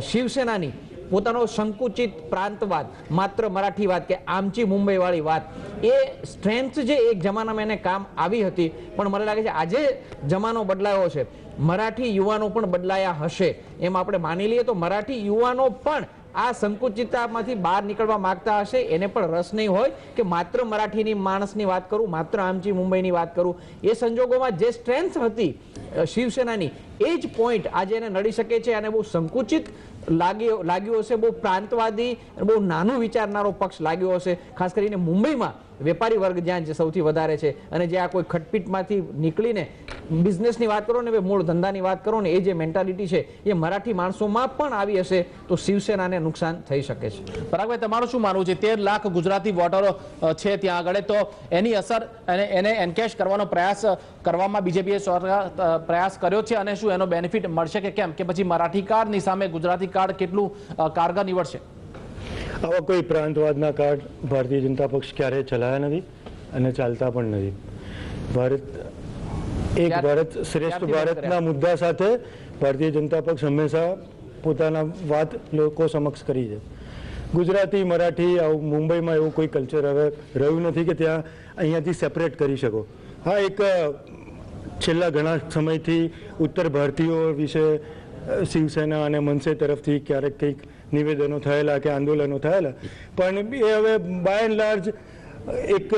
શિવસેનાની, પોતાનો સંકુચિત પ્રાંતવાદ, માત્ર મરાઠીવાદ કે આમચી મુંબઈ વાળી વાત, એ સ્ટ્રેન્થ જે એક જમાનામાં એને કામ આવી હતી, પણ મને લાગે છે આજે જમાનો બદલાયો છે. મરાઠી યુવાનો પણ બદલાયા હશે એમ આપણે માની લઈએ તો મરાઠી યુવાનો પણ આ સંકુચિતતામાંથી બહાર નીકળવા માંગતા હશે. એને પણ રસ નહીં હોય કે માત્ર મરાઠીની માણસની વાત કરું, માત્ર આમચી મુંબઈની વાત કરું. એ સંજોગોમાં જે સ્ટ્રેન્થ હતી શિવસેનાની, એ જ પોઈન્ટ આજે એને નડી શકે છે. અને બહુ સંકુચિત લાગ્યું હશે, બહુ પ્રાંતવાદી, બહુ નાનું વિચારનારો પક્ષ લાગ્યો હશે, ખાસ કરીને મુંબઈમાં વેપારી વર્ગ જ્યાં સૌથી વધારે છે. અને જે આ કોઈ ખટપીટમાંથી નીકળીને બિઝનેસની વાત કરો ને, મૂળ ધંધાની વાત કરો ને, એ જે મેન્ટાલિટી છે એ મરાઠી માણસોમાં પણ આવી હશે તો શિવસેનાને નુકસાન થઈ શકે છે. પરાગભાઈ, તમારું શું માનવું છે? 13 લાખ ગુજરાતી વોટરો છે ત્યાં આગળ, તો એની અસર એને એન્કેશ કરવાનો પ્રયાસ કરવામાં બીજેપીએ પ્રયાસ કર્યો છે, અને શું એનો બેનિફિટ મળશે કે કેમ? કે પછી મરાઠી કાર્ડની સામે ગુજરાતી કાર્ડ કેટલું કારગર નીવડશે? આવા કોઈ પ્રાંતવાદના કાર્ડ ભારતીય જનતા પક્ષ ક્યારેય ચલાયા નથી અને ચાલતા પણ નથી. ભારત શ્રેષ્ઠ ભારતના મુદ્દા સાથે ભારતીય જનતા પક્ષ હંમેશા પોતાના વાત લોકો સમક્ષ કરી છે. ગુજરાતી, મરાઠી, મુંબઈમાં એવું કોઈ કલ્ચર હવે રહ્યું નથી કે ત્યાં અહીંયાથી સેપરેટ કરી શકો. હા, એક છેલ્લા ઘણા સમયથી ઉત્તર ભારતીયો વિશે શિવસેના અને મનસે તરફથી ક્યારેક કંઈક નિવેદનો થયેલા કે આંદોલનો થયેલા, પણ એ હવે બાય એન્ડ લાર્જ એક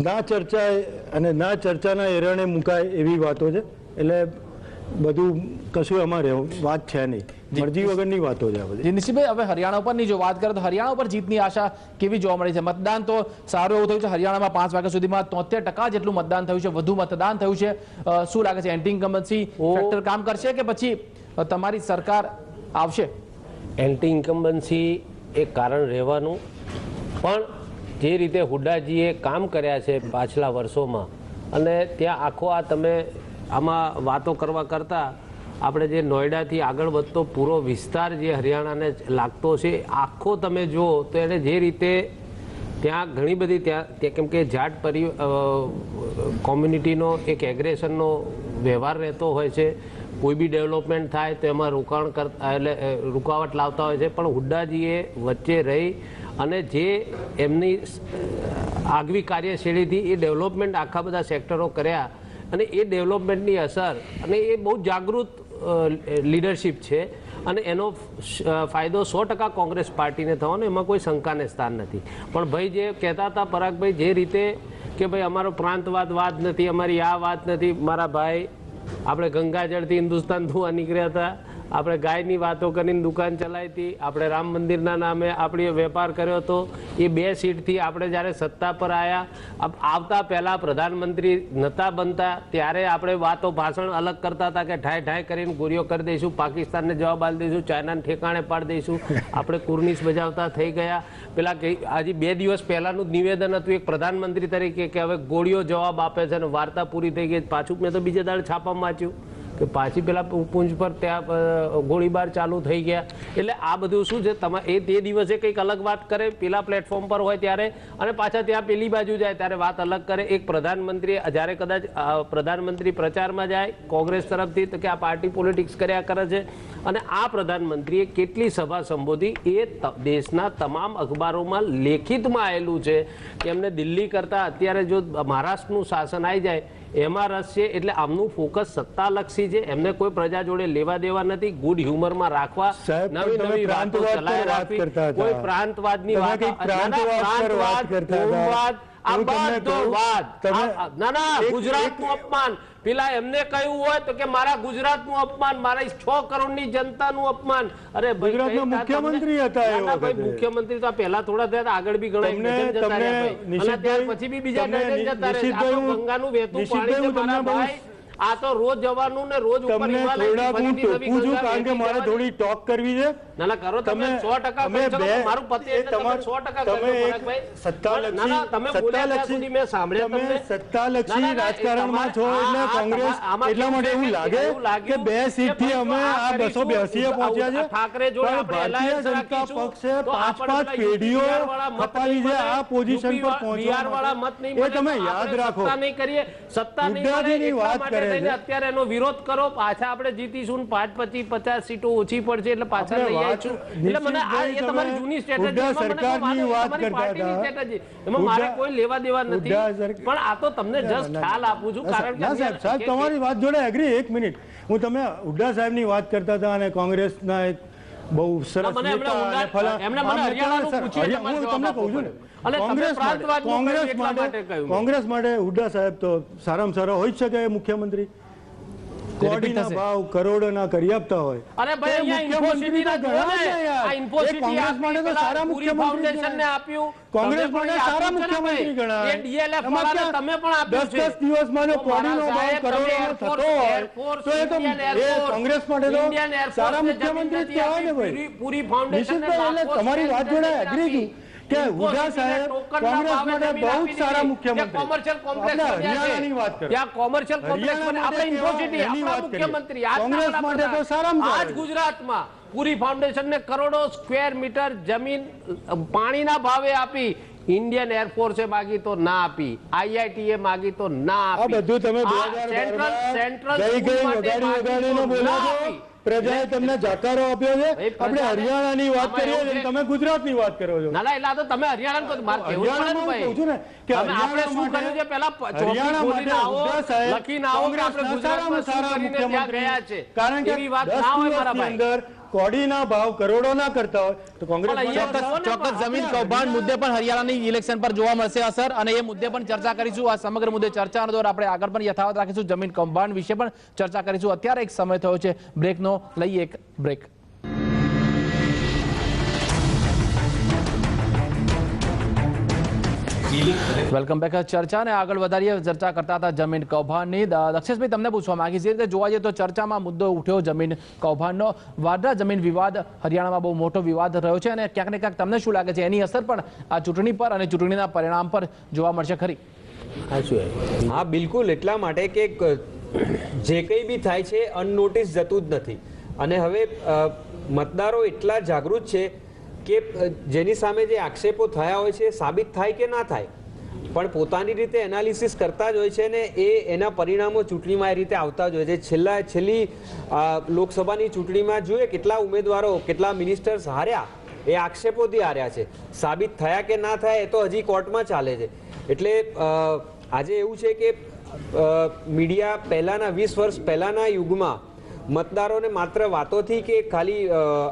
ના ચર્ચા અને ના ચર્ચાના એરણે મુકાય એવી વાતો છે. એટલે બધું કશું અમારે વાત છે નહીં, મરજી વગરની વાતો છે આ બધી. નિશિતભાઈ, હવે હરિયાણા ઉપરની જો વાત કરીએ તો હરિયાણા ઉપર જીતની આશા કેવી જોવા મળી છે? મતદાન તો સારું એવું થયું છે. હરિયાણામાં 5 વાગ્યા સુધીમાં 73% જેટલું મતદાન થયું છે, વધુ મતદાન થયું છે. શું લાગે છે, એન્ટી ઇન્કમ્બન્સી ફેક્ટર કામ કરશે કે પછી તમારી સરકાર આવશે? એન્ટી ઇન્કમ્બન્સી એક કારણ રહેવાનું, પણ જે રીતે હુડ્ડાજીએ કામ કર્યા છે પાછલા વર્ષોમાં, અને ત્યાં આખો આ તમે આમાં વાતો કરવા કરતાં આપણે જે નોઈડાથી આગળ વધતો પૂરો વિસ્તાર જે હરિયાણાને લાગતો છે, આખો તમે જુઓ તો એને જે રીતે ત્યાં ઘણી બધી ત્યાં કેમ કે જાટ કોમ્યુનિટીનો એક એગ્રેશનનો વ્યવહાર રહેતો હોય છે. કોઈ બી ડેવલપમેન્ટ થાય તો એમાં રોકાણ કરતા એટલે રૂકાવટ લાવતા હોય છે. પણ હુડ્ડાજીએ વચ્ચે રહી અને જે એમની આગવી કાર્યશૈલીથી એ ડેવલપમેન્ટ આખા બધા સેક્ટરો કર્યા, અને એ ડેવલપમેન્ટની અસર, અને એ બહુ જાગૃત લીડરશિપ છે, અને એનો ફાયદો 100% કોંગ્રેસ પાર્ટીને થવાનો, એમાં કોઈ શંકાને સ્થાન નથી. પણ ભાઈ જે કહેતા હતા પરાગભાઈ, જે રીતે કે ભાઈ અમારો પ્રાંતવાદ વાત નથી, અમારી આ વાત નથી. મારા ભાઈ, આપણે ગંગાજળથી હિન્દુસ્તાન ધોવા નીકળ્યા હતા, આપણે ગાયની વાતો કરીને દુકાન ચલાવી હતી, આપણે રામ મંદિરના નામે આપણે વેપાર કર્યો હતો. એ 2 સીટથી આપણે જ્યારે સત્તા પર આવતા પહેલાં પ્રધાનમંત્રી નહોતા બનતા ત્યારે આપણે વાતો ભાષણ અલગ કરતા હતા કે ઠાય કરીને ગોળીઓ કરી દઈશું, પાકિસ્તાનને જવાબ આપી દઈશું, ચાઇનાને ઠેકાણે પાડી દઈશું. આપણે કુર્નિશ બજાવતા થઈ ગયા. પેલા આજે 2 દિવસ પહેલાંનું નિવેદન હતું એક પ્રધાનમંત્રી તરીકે કે હવે ગોળીઓ જવાબ આપે છે અને વાર્તા પૂરી થઈ ગઈ. પાછું મેં તો બીજા દાડે છાપામાં વાંચ્યું કે પાછી પેલા પુંજ પર ત્યાં ગોળીબાર ચાલુ થઈ ગયા. એટલે આ બધું શું છે, એ તે દિવસે કંઈક અલગ વાત કરે પેલા પ્લેટફોર્મ પર હોય ત્યારે, અને પાછા ત્યાં પેલી બાજુ જાય ત્યારે વાત અલગ કરે. એક પ્રધાનમંત્રી જ્યારે કદાચ પ્રધાનમંત્રી પ્રચારમાં જાય કોંગ્રેસ તરફથી તો કે આ પાર્ટી પોલિટિક્સ કર્યા કરે છે, અને આ પ્રધાનમંત્રીએ કેટલી સભા સંબોધી એ દેશના તમામ અખબારોમાં લેખિતમાં આવેલું છે કે એમને દિલ્હી કરતાં અત્યારે જો મહારાષ્ટ્રનું શાસન આવી જાય એમાં રસ છે. એટલે આમનું ફોકસ સત્તાલક્ષી છે, એમને કોઈ પ્રજા જોડે લેવા દેવા નથી. ગુડ હ્યુમરમાં રાખવા, નવી વાતો ચલાવી રાખવી, કોઈ પ્રાંતવાદની વાત, આ હું તમને બધો કહું, વાત ના ગુજરાતનું અપમાન પેલા એમને કહ્યું હોય તો કે મારા ગુજરાતનું અપમાન, મારા 6 કરોડની જનતાનું અપમાન. અરે ભાઈ, ગુજરાતના મુખ્યમંત્રી હતા એ ના, ભાઈ, વખતે. મુખ્યમંત્રી તો પહેલા થોડા થયા હતા, આગળ બી ઘણા તમને- જતા રહ્યા ભાઈ. તમને અને ત્યાર પછી બી બીજા તમને ડઝન જતા રહ્યા. આ તો નિશિતભાઈ, ગંગાનું વહેતું નિશિતભાઈ, પાણી છે હું મારા તમને બહુ- ભાઈ. આ તો રોજ જવાનું ને રોજ ઉપર તમને હિમાલયથી થોડાક હું ફરીથી નવી ટોકું છું, ગંગા કારણ કે વહેતી મારે જવાની. થોડી ટોક કરવી છે. ના ના કરો તમે 100% અમે કરી શકો. બે- મારું પતિ એ એટલે તમે તમાર- 100% તમે કરજો, એક પરાગભાઈ. સત્તાલક્ષી- ના, ના, તમે બોલ્યા ત્યાં સુધી મેં સાંભળ્યા તમે તમને. સત્તાલક્ષી ના, ના, ના, રાજકારણમાં છો તમારે- એટલે આ- કોંગ્રેસ આમાં એટલા માટે એવું એવું લાગે કે લાગ્યું 2 સીટથી કે અમે ભાઈ આ જો 282 પહોંચ્યા છે. ઠાકરે જોડે પણ આપણે ભારતીય alliance જનતા રાખીશું, પક્ષે તો 5 આપણે પેઢીઓ પેલા UP વાળા મત ખપાવી નહીં છે મળે, આ પોઝિશન UP પર પહોંચવા બિહાર વાળા મત નહીં માટે. એ મળે, તમે તો યાદ આપણે રાખો. સત્તા નહીં કરીએ, સત્તા નહીં મળે, ઉદ્ધાજીની એટલા વાત માટે કરે થઈને છે. અત્યારે એનો વિરોધ કરો. પાછા આપણે જીતીશું ને 5, 25, 50 સીટો ઓછી પડશે એટલે પાછા આપણે લઈ વાત- આવીશું. એટલે મને આ એ નિશ્ચિતભાઈ, તમારી તમે જૂની strategy, હુડ્ડા એમાં મને કોઈ સરકારની વાંધો વાત નહીં, તમારી કરતા પાર્ટીની હતા. strategy. એમાં મારે હુડ્ડા- કોઈ લેવા દેવા નથી. હુડ્ડા સરકાર- પણ આ તો તમને ના, જસ્ટ ના, ખ્યાલ આપું છું, ના, કારણ કે ના, સાહેબ, સાહેબ, તમારી વાત જોડે એગ્રી. 1 મિનિટ, હું તમે હુડ્ડા સાહેબની વાત કરતા હતા અને કોંગ્રેસના એક બહુ સરસ મને એમણે નેતા અને ફલા- એમને મને આમ હરિયાણાનું સર, પૂછ્યું એટલે મને હું જવાબ તમને આપવો કહું છું ને, પડે. અને તમે કોંગ્રેસ પ્રાંતવાદનું માટે- કહ્યું એટલા માટે કહ્યું મેં. કોંગ્રેસ માટે હુડ્ડા સાહેબ તો સારામાં સારા હોઈ જ શકે એ મુખ્યમંત્રી. કોડીના થશે. ભાવ કરોડોના કરી આપતા હોય. અરે ભાઈ, એ અહીંયા મુખ્યમંત્રી ઇન્ફોસિટીના તો જુઓ ઘણા ને. છે યાર. આ એ ઇન્ફોસિટી કોંગ્રેસ આપી, માટે તો પેલા સારા પુરી મુખ્યમંત્રી ફાઉન્ડેશનને ગણાય. આપ્યું. કોંગ્રેસ તમે માટે પણ સારા આપ્યું છે ને મુખ્યમંત્રી ભાઈ. ગણાય. એ DLF એમાં વાળાને ક્યાં તમે પણ આપ્યું 10 છે. દિવસમાં જો તો મારા કોડીનો ભાવ સાહેબ, તમે કરોડોનો Air થતો Force, હોય Air Force, તો એ તો Indian Air એ Force, કોંગ્રેસ માટે તો Indian Air Force સારા ને મુખ્યમંત્રી જ જમીન કહેવાય ને નથી ભાઈ. આપી. પૂરી ફાઉન્ડેશનને નિશ્ચિતભાઈ, એટલે લાખો તમારી વાત જોડે સ્ટેન્ડ એગ્રી છું કે હુડ્ડા સાહેબ કોંગ્રેસ માટે બહુ જ સારા મુખ્યમંત્રી. કોમર્શિયલ કોમ્પ્લેક્સ આપણે હરિયાણાની વાત કરો. ત્યાં કોમર્શિયલ કોમ્પ્લેક્સ હરિયાણા આપણે માટે ઇન્ફોસિટી એની આપણા વાત કરીએ. મુખ્યમંત્રી આજના કોંગ્રેસ માટે તો વડાપ્રધાન. સારામાં આજ સારું. ગુજરાતમાં પૂરી ફાઉન્ડેશનને કરોડો સ્ક્વેર મીટર જમીન પાણીના ભાવે આપી. ઇન્ડિયન એરફોર્સે માગી તો ના આપી, IIT એ માગી તો ના આ આપી. બધું તમે આ 2012 સેન્ટ્રલ ગઈ ગઈ સ્કૂલ માટે વગાડી વગાડીને માગી તો બોલો ના છો. આપી. પ્રજાએ તમને જાકારો આપ્યો છે. ભાઈ, આપણે પ્રજાને- હરિયાણાની વાત આમાં કરીએ એવું છીએ, છે- તમે ગુજરાતની વાત કરો છો. ના ના એટલે આ તો તમે હરિયાણા મારે કેવું પડે ને હરિયાણામાં ભાઈ. કહું છું ને કે તમે આપણે હરિયાણા શું માટે- કર્યું છે પેલા ચોપડી હરિયાણા ખોલીને માટે આવો, હુડ્ડા સાહેબ લખીને આવો કે આપણે કોંગ્રેસના ગુજરાતમાં સારામાં શું સારા કરીને ત્યાં ગયા છે. કારણ કે એવી વાત 10 ના હોય મારા દિવસની ભાઈ. અંદર કોડીના ભાવ કરોડોના કરતા હોય તો કોંગ્રેસ પણ અહીંયા માટે તો સારા- ચોક્કસ જમીન કૌભાંડ મુદ્દે પણ હરિયાણાની ઇલેક્શન પર જોવા મળશે અસર, અને એ મુદ્દે પણ ચર્ચા કરીશું. આ સમગ્ર મુદ્દે ચર્ચાનો દોર આપણે આગળ પણ યથાવત રાખીશું. જમીન કૌભાંડ વિશે પણ ચર્ચા કરીશું. અત્યારે એક સમય થયો છે બ્રેકનો, લઈએ એક બ્રેક. Welcome back. ચર્ચાને આગળ વધારીએ. ચર્ચા કરતા હતા જમીન કૌભાંડની. દક્ષેશભાઈ, તમને પૂછવા માંગીશ, જે રીતે જોવા જઈએ તો ચર્ચામાં મુદ્દો ઉઠ્યો જમીન કૌભાંડનો. વાડરા જમીન વિવાદ હરિયાણામાં બહુ મોટો વિવાદ રહ્યો છે, અને ક્યાંક ને ક્યાંક તમને શું લાગે છે એની અસર પણ આ ચૂંટણી પર અને ચૂંટણીના પરિણામ પર જોવા મળશે ખરી? હા, બિલકુલ. એટલા માટે કે જે કંઈ બી થાય છે અનનોટિસ જતું જ નથી. અને હવે મતદારો એટલા જાગૃત છે કે જેની સામે જે આક્ષેપો થયા હોય છે સાબિત થાય કે ના થાય, પણ પોતાની રીતે એનાલિસિસ કરતા જ હોય છે ને એના પરિણામો ચૂંટણીમાં એ રીતે આવતા જ હોય છે. છેલ્લી લોકસભાની ચૂંટણીમાં જોઈએ કેટલા ઉમેદવારો, કેટલા મિનિસ્ટર્સ હાર્યા એ આક્ષેપોથી હાર્યા છે. સાબિત થયા કે ના થયા એ તો હજી કોર્ટમાં ચાલે છે. એટલે આજે એવું છે કે મીડિયા પહેલાના 20 વર્ષ પહેલાના યુગમાં મતદારોને માત્ર વાતોથી કે ખાલી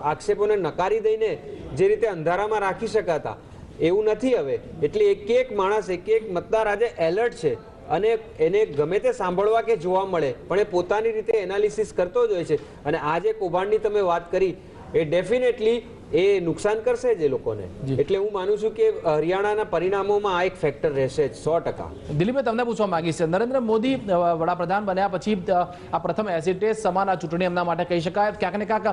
આક્ષેપોને નકારી દઈને જે રીતે અંધારામાં રાખી શકાતા એવું નથી હવે. એટલે એક માણસ, એક મતદાર આજે એલર્ટ છે, અને એને ગમે તે સાંભળવા કે જોવા મળે પણ એ પોતાની રીતે એનાલિસિસ કરતો જ હોય છે. અને આ જે કૌભાંડની તમે વાત કરી એ ડેફિનેટલી એ નુકસાન કરશે જ એ લોકોને. એટલે હું માનું છું કે હરિયાણાના પરિણામોમાં આ એક ફેક્ટર રહેશે જ 100%. દિલીપભાઈ, તમને પૂછવા માંગીશ, નરેન્દ્ર મોદી વડાપ્રધાન બન્યા પછી આ પ્રથમ એસિટેજ સમાન આ ચૂંટણી એમના માટે કહી શકાય. ક્યાંક ને ક્યાંક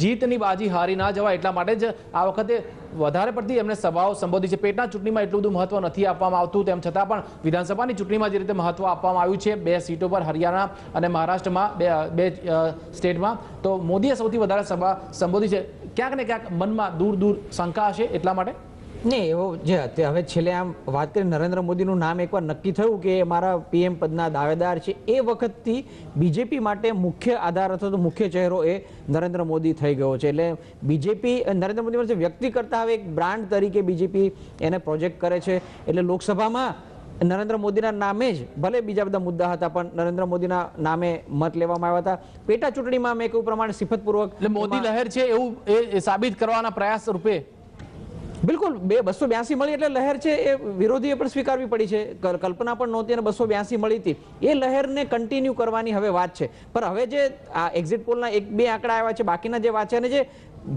જીતની બાજી હારી ના જવાય એટલા માટે જ આ વખતે વધારે પડતી એમને સભાઓ સંબોધી છે. પેટના ચૂંટણીમાં એટલું બધું મહત્વ નથી આપવામાં આવતું, તેમ છતાં પણ વિધાનસભાની ચૂંટણીમાં જે રીતે મહત્વ આપવામાં આવ્યું છે 2 સીટો પર હરિયાણા અને મહારાષ્ટ્રમાં, બે સ્ટેટમાં, તો મોદીએ સૌથી વધારે સભા સંબોધી છે. ક્યાંક ને ક્યાંક મનમાં દૂર દૂર શંકા હશે એટલા માટે? નહીં, એવો જે હવે છેલ્લે આમ વાત કરી નરેન્દ્ર મોદીનું નામ એકવાર નક્કી થયું કે મારા PM પદના દાવેદાર છે, એ વખતથી બીજેપી માટે મુખ્ય આધાર અથવા તો મુખ્ય ચહેરો એ નરેન્દ્ર મોદી થઈ ગયો છે. એટલે બીજેપી નરેન્દ્ર મોદી પાસે વ્યક્તિ કરતા હવે એક બ્રાન્ડ તરીકે બીજેપી એને પ્રોજેક્ટ કરે છે. એટલે લોકસભામાં નરેન્દ્ર મોદીના નામે જ, ભલે બીજા બધા મુદ્દા હતા પણ નરેન્દ્ર મોદીના નામે મત લેવામાં આવ્યા હતા. પેટા ચૂંટણીમાં મેં કહ્યું પ્રમાણે સિફતપૂર્વક એટલે મોદી લહેર છે એવું એ સાબિત કરવાના પ્રયાસ રૂપે બિલકુલ 282 મળી એટલે લહેર છે એ વિરોધીએ પણ સ્વીકારવી પડી છે, કલ્પના પણ નહોતી અને 282 મળી હતી. એ લહેરને કન્ટિન્યુ કરવાની હવે વાત છે. પણ હવે જે આ એક્ઝિટ પોલના 1-2 આંકડા આવ્યા છે, બાકીના જે વાત છે અને જે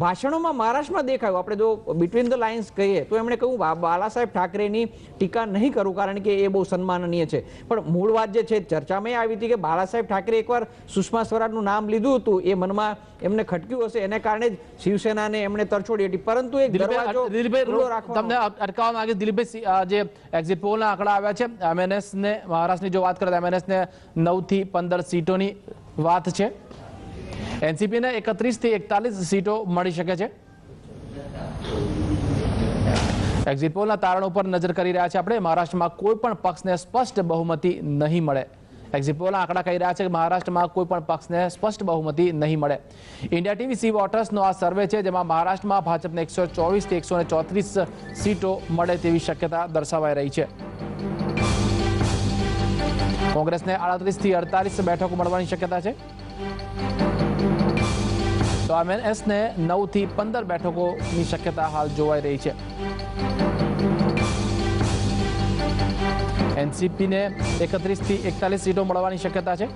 ભાષણોમાં મહારાષ્ટ્રમાં દેખાયું, આપણે જો બિટવીન ધ લાઇન્સ કહીએ તો એમણે કહ્યું બાલાસાહેબ ઠાકરેની ટીકા નહીં કરું કારણ કે એ બહુ સન્માનનીય છે. પણ મૂળ વાત જે છે ચર્ચામાં આવી હતી કે બાલાસાહેબ ઠાકરે એકવાર સુષ્મા સ્વરાજનું નામ લીધું હતું, એ મનમાં એમને ખટક્યું હશે, એને કારણે જ શિવસેનાને એમણે તરછોડી હતી. પરંતુ એક દરવાજો ખુલ્લો રાખવાનો. તમને અટકાવવા માંગે દિલીપભાઈ, જે એક્ઝિટ પોલના આંકડા આવ્યા છે, MNS ને મહારાષ્ટ્રની જો વાત કરીએ MNS ને 9 થી 15 સીટોની વાત છે, NCP ને 31 થી 41 સીટો મળી શકે છે. એક્ઝિટ પોલના તારણો પર નજર કરી રહ્યા છે આપણે. મહારાષ્ટ્રમાં કોઈ પણ પક્ષને સ્પષ્ટ બહુમતી નહીં મળે. એક્ઝિટ પોલના આંકડા કહી રહ્યા છે કે મહારાષ્ટ્રમાં કોઈ પણ પક્ષને સ્પષ્ટ બહુમતી નહીં મળે. ઇન્ડિયા ટીવી સી વોટર્સનો આ સર્વે છે, જેમાં મહારાષ્ટ્રમાં ભાજપને 124 થી 134 સીટો મળે તેવી શક્યતા દર્શાવાઈ રહી છે. કોંગ્રેસને 38 થી 48 બેઠકો મળવાની શક્યતા છે. તો MNS ને 9 થી 15 બેઠકોની શક્યતા હાલ જોવાઈ રહી છે. NCP ને 31 થી 41 સીટો મળવાની શક્યતા છે.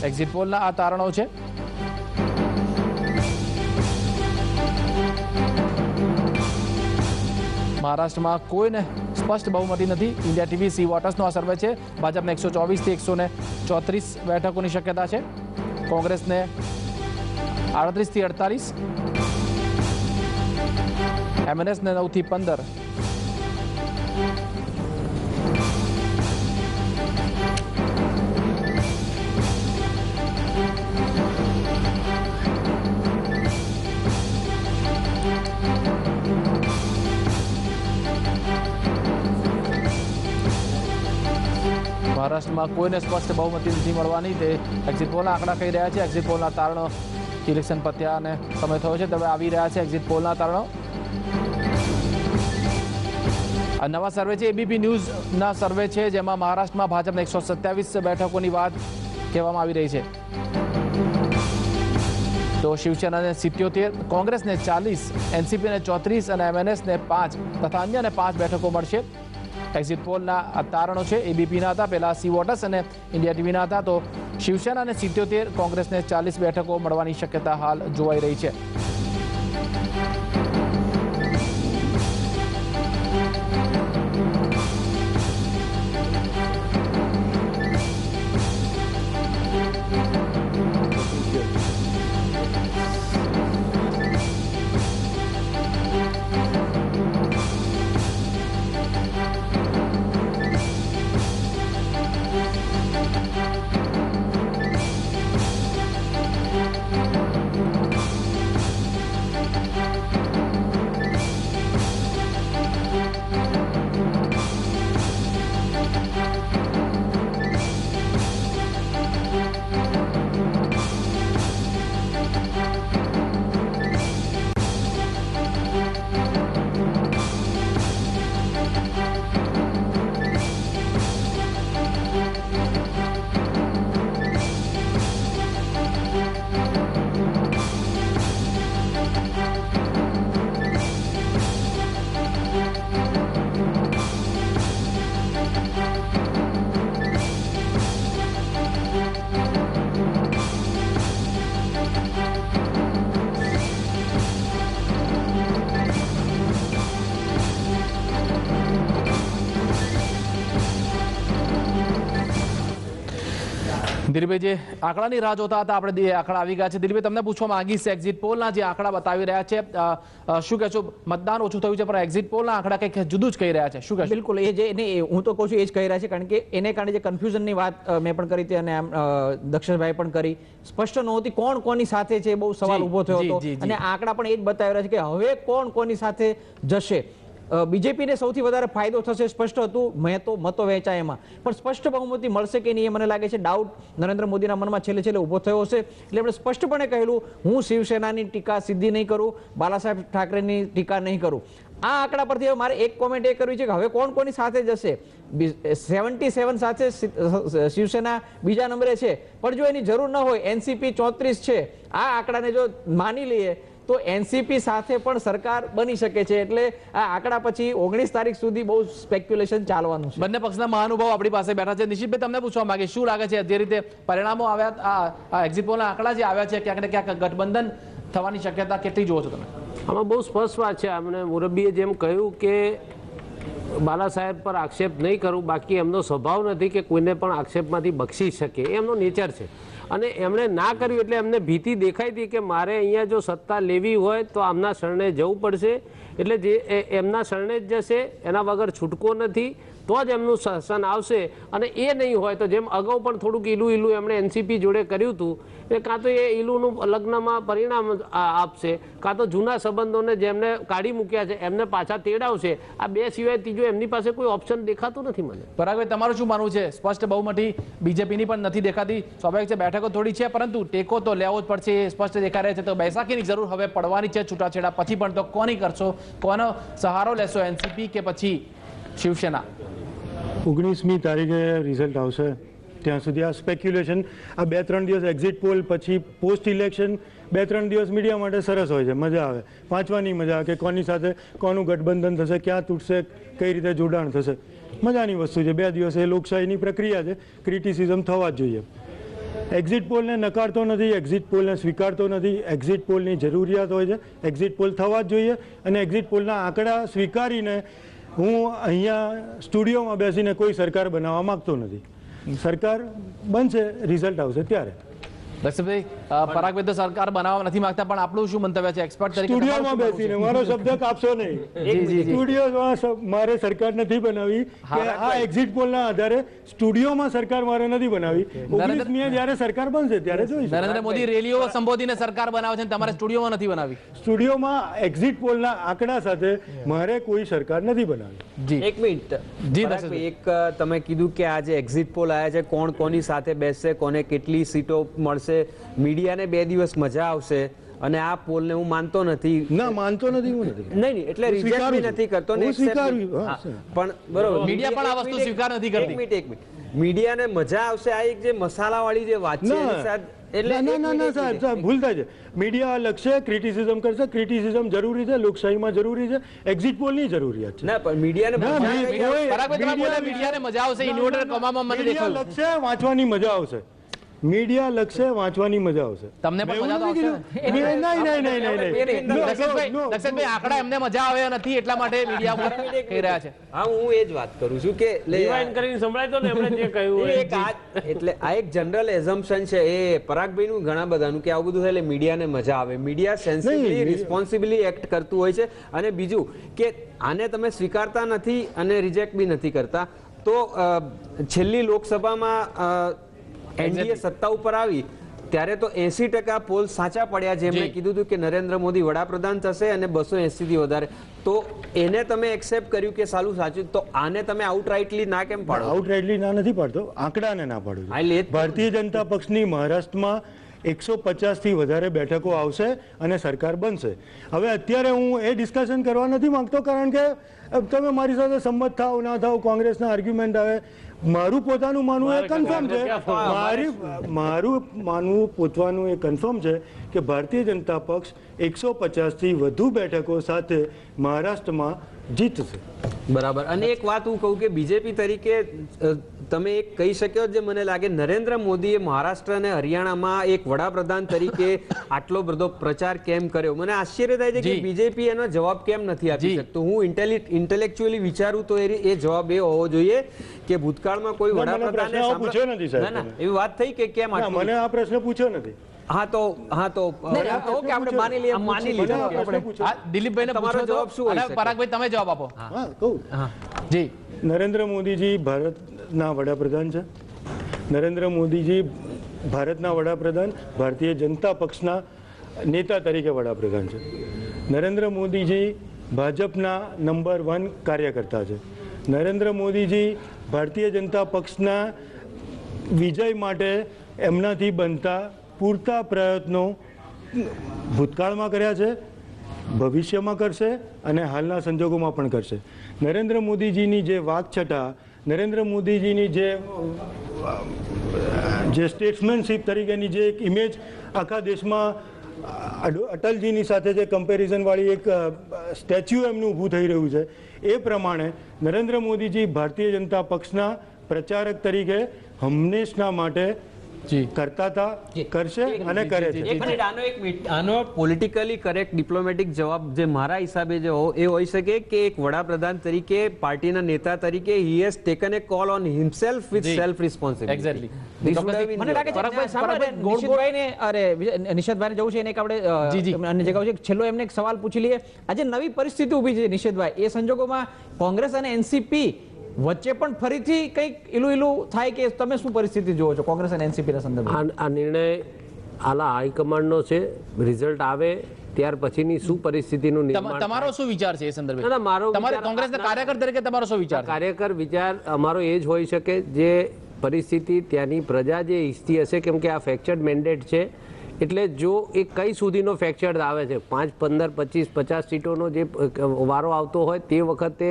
એક્ઝિટ પોલના આ તારણો છે. મહારાષ્ટ્રમાં કોઈને સ્પષ્ટ બહુમતી નથી. ઇન્ડિયા ટીવી સી વોટર્સનો આ સર્વે છે. ભાજપને 124 થી 134 બેઠકોની શક્યતા છે. કોંગ્રેસને 38 થી 48, MNS ને 9 થી 15. મહારાષ્ટ્રમાં કોઈને સ્પષ્ટ બહુમતી નથી મળવાની, તે એક્ઝિટ પોલના આંકડા કહી રહ્યા છે. એક્ઝિટ પોલના તારણો ઇલેક્શન પત્યા અને સમય થયો છે, હવે આવી રહ્યા છે એક્ઝિટ પોલના તારણો. આ નવા સર્વે છે, એબીપી ન્યૂઝના સર્વે છે, જેમાં મહારાષ્ટ્રમાં ભાજપને 127 બેઠકોની વાત કહેવામાં આવી રહી છે. તો શિવસેનાને 77, કોંગ્રેસને 40, NCP ને 34 અને MNS ને 5 તથા અન્યને 5 બેઠકો મળશે. એક્ઝિટ પોલના આ તારણો છે, એબીપીના હતા, પહેલા સી વોટર્સ અને ઇન્ડિયા ટીવીના હતા. તો શિવસેનાને 77, કોંગ્રેસને 40 બેઠકો મળવાની શક્યતા હાલ જોવાઈ રહી છે. દિલીપભાઈ, જે આંકડાની રાહ જોતા હતા આપણે આંકડા આવી ગયા છે. દિલીપભાઈ, તમને પૂછવા માંગીશ, એક્ઝિટ પોલના જે આંકડા બતાવી રહ્યા છે, શું કહેશો? મતદાન ઓછું થયું છે પણ એક્ઝિટ પોલના આંકડા કંઈક જુદું જ કહી રહ્યા છે, શું કહેશો? બિલકુલ, એ જે હું તો કહું છું એ જ કહી રહ્યા છે, કારણ કે એને કારણે જે કન્ફ્યુઝનની વાત મેં પણ કરી હતી અને દક્ષેશભાઈ પણ કરી, સ્પષ્ટ નહોતી કોણ કોની સાથે છે, બહુ સવાલ ઉભો થયો હતો. અને આંકડા પણ એ જ બતાવી રહ્યા છે કે હવે કોણ કોની સાથે જશે. બીજેપીને સૌથી વધારે ફાયદો થશે સ્પષ્ટ હતું, મતો વહેંચાય એમાં, પણ સ્પષ્ટ બહુમતી મળશે કે નહીં એ મને લાગે છે ડાઉટ નરેન્દ્ર મોદીના મનમાં છેલ્લે છેલ્લે ઉભો થયો હશે. એટલે એમણે સ્પષ્ટપણે કહેલું, હું શિવસેનાની ટીકા સીધી નહીં કરું, બાલાસાહેબ ઠાકરેની ટીકા નહીં કરું. આ આંકડા પરથી મારે એક કોમેન્ટ એ કરવી છે કે હવે કોણ કોની સાથે જશે. 77 સાથે શિવસેના બીજા નંબરે છે, પણ જો એની જરૂર ન હોય એનસીપી 34 છે. આ આંકડાને જો માની લઈએ તો એનસીપી સાથે પણ સરકાર બની શકે છે. એટલે આ આંકડા પછી 19 તારીખ સુધી બહુ સ્પેક્યુલેશન ચાલવાનું છે. બંને પક્ષના મહાનુભાવ આપણી પાસે બેઠા છે. નિશિતભાઈ, તમને પૂછવા માંગે શું લાગે છે જે રીતે પરિણામો આવ્યા, આ એક્ઝિટ પોલના આંકડા જે આવ્યા છે, ક્યાંક ને ક્યાંક ગઠબંધન થવાની શક્યતા કેટલી જુઓ છો તમે? આમાં બહુ સ્પષ્ટ વાત છે. અમને મુરબ્બીએ જેમ કહ્યું કે બાલા સાહેબ પર આક્ષેપ નહીં કરું, બાકી એમનો સ્વભાવ નથી કે કોઈને પણ આક્ષેપમાંથી બક્ષી શકે, એમનો નેચર છે. અને એમણે ના કર્યું એટલે એમને ભીતિ દેખાઈ હતી કે મારે અહીંયા જો સત્તા લેવી હોય તો આમના શરણે જવું પડશે. એટલે જે એમના શરણે જ જશે, એના વગર છૂટકો નથી, તો જ એમનું શાસન આવશે. અને એ નહીં હોય તો જેમ અગાઉ પણ થોડુંક ઈલું એમણે એનસીપી જોડે કર્યું હતું, એ કાં તો એ ઈલુનું લગ્નમાં પરિણામ આપશે, કાં તો જૂના સંબંધોને જેમને કાઢી મૂક્યા છે એમને પાછા તેડાવશે. આ બે સિવાય ત્રીજો એમની પાસે કોઈ ઓપ્શન દેખાતું નથી મને. પરાગભાઈ, તમારું શું માનવું છે? સ્પષ્ટ બહુમતી બીજેપીની પણ નથી દેખાતી. સ્વાભાવિક છે, બેઠકો થોડી છે, પરંતુ ટેકો તો લેવો જ પડશે, એ સ્પષ્ટ દેખાઈ રહે છે. તો બેસાખીની જરૂર હવે પડવાની છે છૂટાછેડા પછી પણ. તો કોની કરશો, કોનો સહારો લેશો, એનસીપી કે પછી શિવસેના? 19મી તારીખે રિઝલ્ટ આવશે, ત્યાં સુધી આ સ્પેક્યુલેશન, આ 2-3 દિવસ એક્ઝિટ પોલ પછી પોસ્ટ ઇલેક્શન 2-3 દિવસ મીડિયા માટે સરસ હોય છે, મજા આવે, વાંચવાની મજા આવે કે કોની સાથે કોનું ગઠબંધન થશે, ક્યાં તૂટશે, કઈ રીતે જોડાણ થશે, મજાની વસ્તુ છે. 2 દિવસ એ લોકશાહીની પ્રક્રિયા છે, ક્રિટિસિઝમ થવા જ જોઈએ. એક્ઝિટ પોલને નકારતો નથી, એક્ઝિટ પોલને સ્વીકારતો નથી. એક્ઝિટ પોલની જરૂરિયાત હોય છે, એક્ઝિટ પોલ થવા જ જોઈએ. અને એક્ઝિટ પોલના આંકડા સ્વીકારીને હું અહીંયા સ્ટુડિયોમાં બેસીને કોઈ સરકાર બનાવવા માંગતો નથી. સરકાર બનશે, રિઝલ્ટ આવશે ત્યારે. દક્ષિતભાઈ, પરાગભાઈ તો સરકાર બનાવવા નથી માંગતા, પણ આપણું શું મંતવ્ય છે એક્સપર્ટ તરીકે? સ્ટુડિયોમાં બેસીને, મારો શબ્દ કાપશો નહીં, સ્ટુડિયોમાં મારે સરકાર નથી બનાવી કે આ એક્ઝિટ પોલના આધારે સ્ટુડિયોમાં સરકાર મારે નથી બનાવી. 19મીએ જ્યારે સરકાર બનશે ત્યારે જોઈશું. નરેન્દ્ર મોદી રેલીઓ સંબોધીને સરકાર બનાવે છે, તમારે સ્ટુડિયોમાં નથી બનાવી. સ્ટુડિયોમાં એક્ઝિટ પોલના આંકડા સાથે મારે કોઈ સરકાર નથી બનાવી. એક મિનિટ જી, એક તમે કીધું કે આજે એક્ઝિટ પોલ આવ્યા છે, કોણ કોની સાથે બેસશે, કોને કેટલી સીટો મળશે, મીડિયાને 2 દિવસ મજા આવશે. અને આ પોલને હું માનતો નથી. ના, માનતો નથી હું નથી. નહીં, એટલે રિજેક્ટ બી નથી કરતો ને પણ બરોબર, મીડિયા પણ આ વસ્તુ સ્વીકાર નથી કરતી. એક મિનિટ, મીડિયાને મજા આવશે. આ એક જે મસાલાવાળી જે વાત છે એટલે ના સાહેબ, ભૂલ થાય છે. મીડિયા અલગ છે, ક્રિટિસિઝમ કરશે. ક્રિટિસિઝમ જરૂરી છે, લોકશાહીમાં જરૂરી છે, એક્ઝિટ પોલની જરૂરિયાત છે. ના, પણ મીડિયાને મજા આવશે, ઇન્વર્ટર કમાવામાં મને દેખાયું. મીડિયા લખશે, વાંચવાની મજા આવશે. મીડિયા લખશે, વાંચવાની મજા આવશે. તમને પણ મજા આવશે? દક્ષિતભાઈ, આંકડા એમને મજા આવે નથી એટલા માટે મીડિયા ઉપર કહી રહ્યા છે. હા, હું એ જ વાત કરું છું કે રિવાઇન્ડ કરીને સંભળાય તો ને એમણે જે કહ્યું. એટલે આ એક જનરલ એઝમ્પશન છે એ પરાગભાઈનું ઘણા બધાનું કે આવું બધું થાય એટલે મીડિયાને મજા આવે. મીડિયા સેન્સિબલી, રિસ્પોન્સિબલી એક્ટ કરતું હોય છે. અને બીજું કે આને તમે સ્વીકારતા નથી અને રિજેક્ટ બી નથી કરતા, તો છેલ્લી લોકસભામાં એનડીએ સત્તા ઉપર આવી ત્યારે તો 80% પોલ સાચા પડ્યા, જેમણે કીધું હતું કે નરેન્દ્ર મોદી વડાપ્રધાન થશે અને 280 થી વધારે. તો એને તમે એક્સેપ્ટ કર્યું કે સાલું સાચું, તો આને તમે આઉટરાઇટલી ના કેમ પાડો? આઉટરાઇટલી ના નથી પાડતો, આંકડાને ના પાડું. ભારતીય જનતા પક્ષની મહારાષ્ટ્રમાં 150 થી વધારે બેઠકો આવશે અને સરકાર બનશે. હવે અત્યારે હું એ ડિસ્કશન કરવા નથી માંગતો, કારણ કે તમે મારી સાથે સંમત થાવ ના થાવ, કોંગ્રેસના આર્ગ્યુમેન્ટ આવે. મારું પોતાનું માનવું એ કન્ફર્મ છે, મારું માનવું પોતાનું એ કન્ફર્મ છે કે ભારતીય જનતા પક્ષ 150 થી વધુ બેઠકો સાથે મહારાષ્ટ્રમાં જીતશે. બરાબર. અને એક વાત હું કહું કે બીજેપી તરીકે તમે એક કહી શક્યો જે મને લાગે નરેન્દ્ર મોદીએ મહારાષ્ટ્ર અને હરિયાણામાં એક વડાપ્રધાન તરીકે આટલો બધો પ્રચાર કેમ કર્યો? મને આશ્ચર્ય થાય છે કે બીજેપી એનો જવાબ કેમ નથી આપી શકતો. હું ઇન્ટેલેક્ચ્યુઅલી વિચારું તો એ જવાબ એ હોવો જોઈએ કે ભૂતકાળમાં કોઈ વડાપ્રધાને પૂછ્યો નથી સાહેબ. ના, એવી વાત થઈ કે કેમ મને આ પ્રશ્ન પૂછ્યો નથી. હા તો ઓકે, આપણે માની લઈએ. દિલીપભાઈને તમારો જવાબ શું હોય? પરાગભાઈ, તમે જવાબ આપો. હા, કહું. જી, નરેન્દ્ર મોદીજી ભારતના વડાપ્રધાન છે. નરેન્દ્ર મોદીજી ભારતના વડાપ્રધાન, ભારતીય જનતા પક્ષના નેતા તરીકે વડાપ્રધાન છે. નરેન્દ્ર મોદીજી ભાજપના નંબર 1 કાર્યકર્તા છે. નરેન્દ્ર મોદીજી ભારતીય જનતા પક્ષના વિજય માટે એમનાથી બનતા પૂરતા પ્રયત્નો ભૂતકાળમાં કર્યા છે, ભવિષ્યમાં કરશે અને હાલના સંજોગોમાં પણ કરશે. નરેન્દ્ર મોદીજીની જે વાકછટા, નરેન્દ્ર મોદીજીની જે સ્ટેટ્સમેનશીપ તરીકેની જે એક ઇમેજ આખા દેશમાં અટલજીની સાથે જે કમ્પેરિઝનવાળી એક સ્ટેચ્યુ એમનું ઊભું થઈ રહ્યું છે, એ પ્રમાણે નરેન્દ્ર મોદીજી ભારતીય જનતા પક્ષના પ્રચારક તરીકે હંમેશના માટે કરતા હતા, કરશે અને કરે છે. આનો પોલિટિકલી કરેક્ટ ડિપ્લોમેટિક જવાબ જે મારા હિસાબે જે એ હોઈ શકે કે એક વડાપ્રધાન તરીકે, પાર્ટીના નેતા તરીકે he has taken A call on himself with self responsibility. મને લાગે છે નિશિતભાઈને જવું છે એને એક આપણે અન્ય જગ્યાએ છેલ્લો એમને એક સવાલ પૂછી લઈએ. આજે નવી પરિસ્થિતિ ઊભી છે નિશિતભાઈ, એ સંજોગોમાં કોંગ્રેસ અને એનસીપી વચ્ચે પણ ફરીથી કંઈક ઇલું થાય કે તમે શું પરિસ્થિતિ જોવો છો કોંગ્રેસ અને એનસીપી ના સંદર્ભમાં? આ નિર્ણય આલા હાઈકમાન્ડનો છે, રિઝલ્ટ આવે ત્યાર પછીની શું પરિસ્થિતિનું નિર્માણ. તમારો શું વિચાર છે એ સંદર્ભે? મારો કોંગ્રેસના કાર્યકર તરીકે તમારો શું વિચાર? કાર્યકર વિચાર અમારો એ જ હોઈ શકે જે પરિસ્થિતિ ત્યાંની પ્રજા જે ઈચ્છતી હશે, કેમ કે આ ફ્રેક્ચર્ડ મેન્ડેટ છે. એટલે જો એ કઈ સુધીનો ફ્રેક્ચર્ડ આવે છે, 5, 15, 25, 50 સીટોનો જે વારો આવતો હોય તે વખતે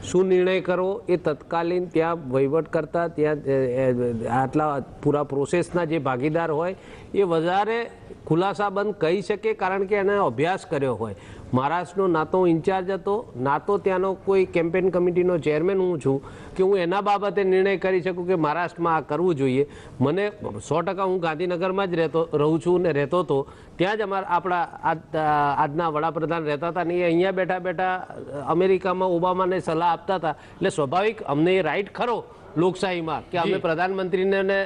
શું નિર્ણય કરવો એ તત્કાલીન ત્યાં વહીવટ કરતા, ત્યાં આટલા પૂરા પ્રોસેસના જે ભાગીદાર હોય એ વધારે ખુલાસાબંધ કહી શકે, કારણ કે એને અભ્યાસ કર્યો હોય. મહારાષ્ટ્રનો ના તો ઇન્ચાર્જ હતો, ના તો ત્યાંનો કોઈ કેમ્પેન કમિટીનો ચેરમેન હું છું કે હું એના બાબતે નિર્ણય કરી શકું કે મહારાષ્ટ્રમાં આ કરવું જોઈએ. મને 100% હું ગાંધીનગરમાં જ રહું છું ને રહેતો હતો, ત્યાં જ આપણા આજના વડાપ્રધાન રહેતા હતા ને એ અહીંયા બેઠા બેઠા અમેરિકામાં ઓબામાને સલાહ આપતા હતા. એટલે સ્વાભાવિક અમને એ રાઈટ ખરો લોકશાહીમાં કે અમે પ્રધાનમંત્રીને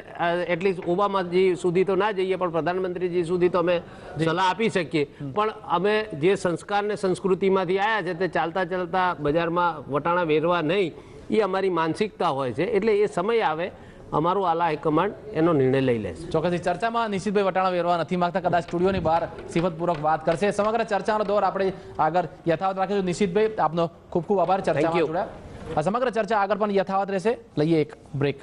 એટલીસ્ટ ઓબામાજી સુધી તો ના જઈએ પણ પ્રધાનમંત્રીજી સુધી તો અમે સલાહ આપી શકીએ. પણ અમે જે સંસ્કાર ને સંસ્કૃતિમાંથી આવ્યા છે તે ચાલતા ચાલતા બજારમાં વટાણા વેરવા નહીં, એ અમારી માનસિકતા હોય છે. એટલે એ સમય આવે અમારું આલા હાઈકમાન્ડ એનો નિર્ણય લઈ લેશે. ચોક્કસ ચર્ચામાં નિશિતભાઈ વટાણા વેરવા નથી માંગતા, કદાચ સ્ટુડિયોની બહાર સિફતપૂર્વક વાત કરશે. સમગ્ર ચર્ચાનો દોર આપણે આગળ યથાવત રાખીશું. નિશિતભાઈ આપનો ખૂબ ખૂબ આભાર ચર્ચામાં જોડાયા. સમગ્ર ચર્ચા આગળ પણ યથાવત રહેશે. લઈએ એક બ્રેક.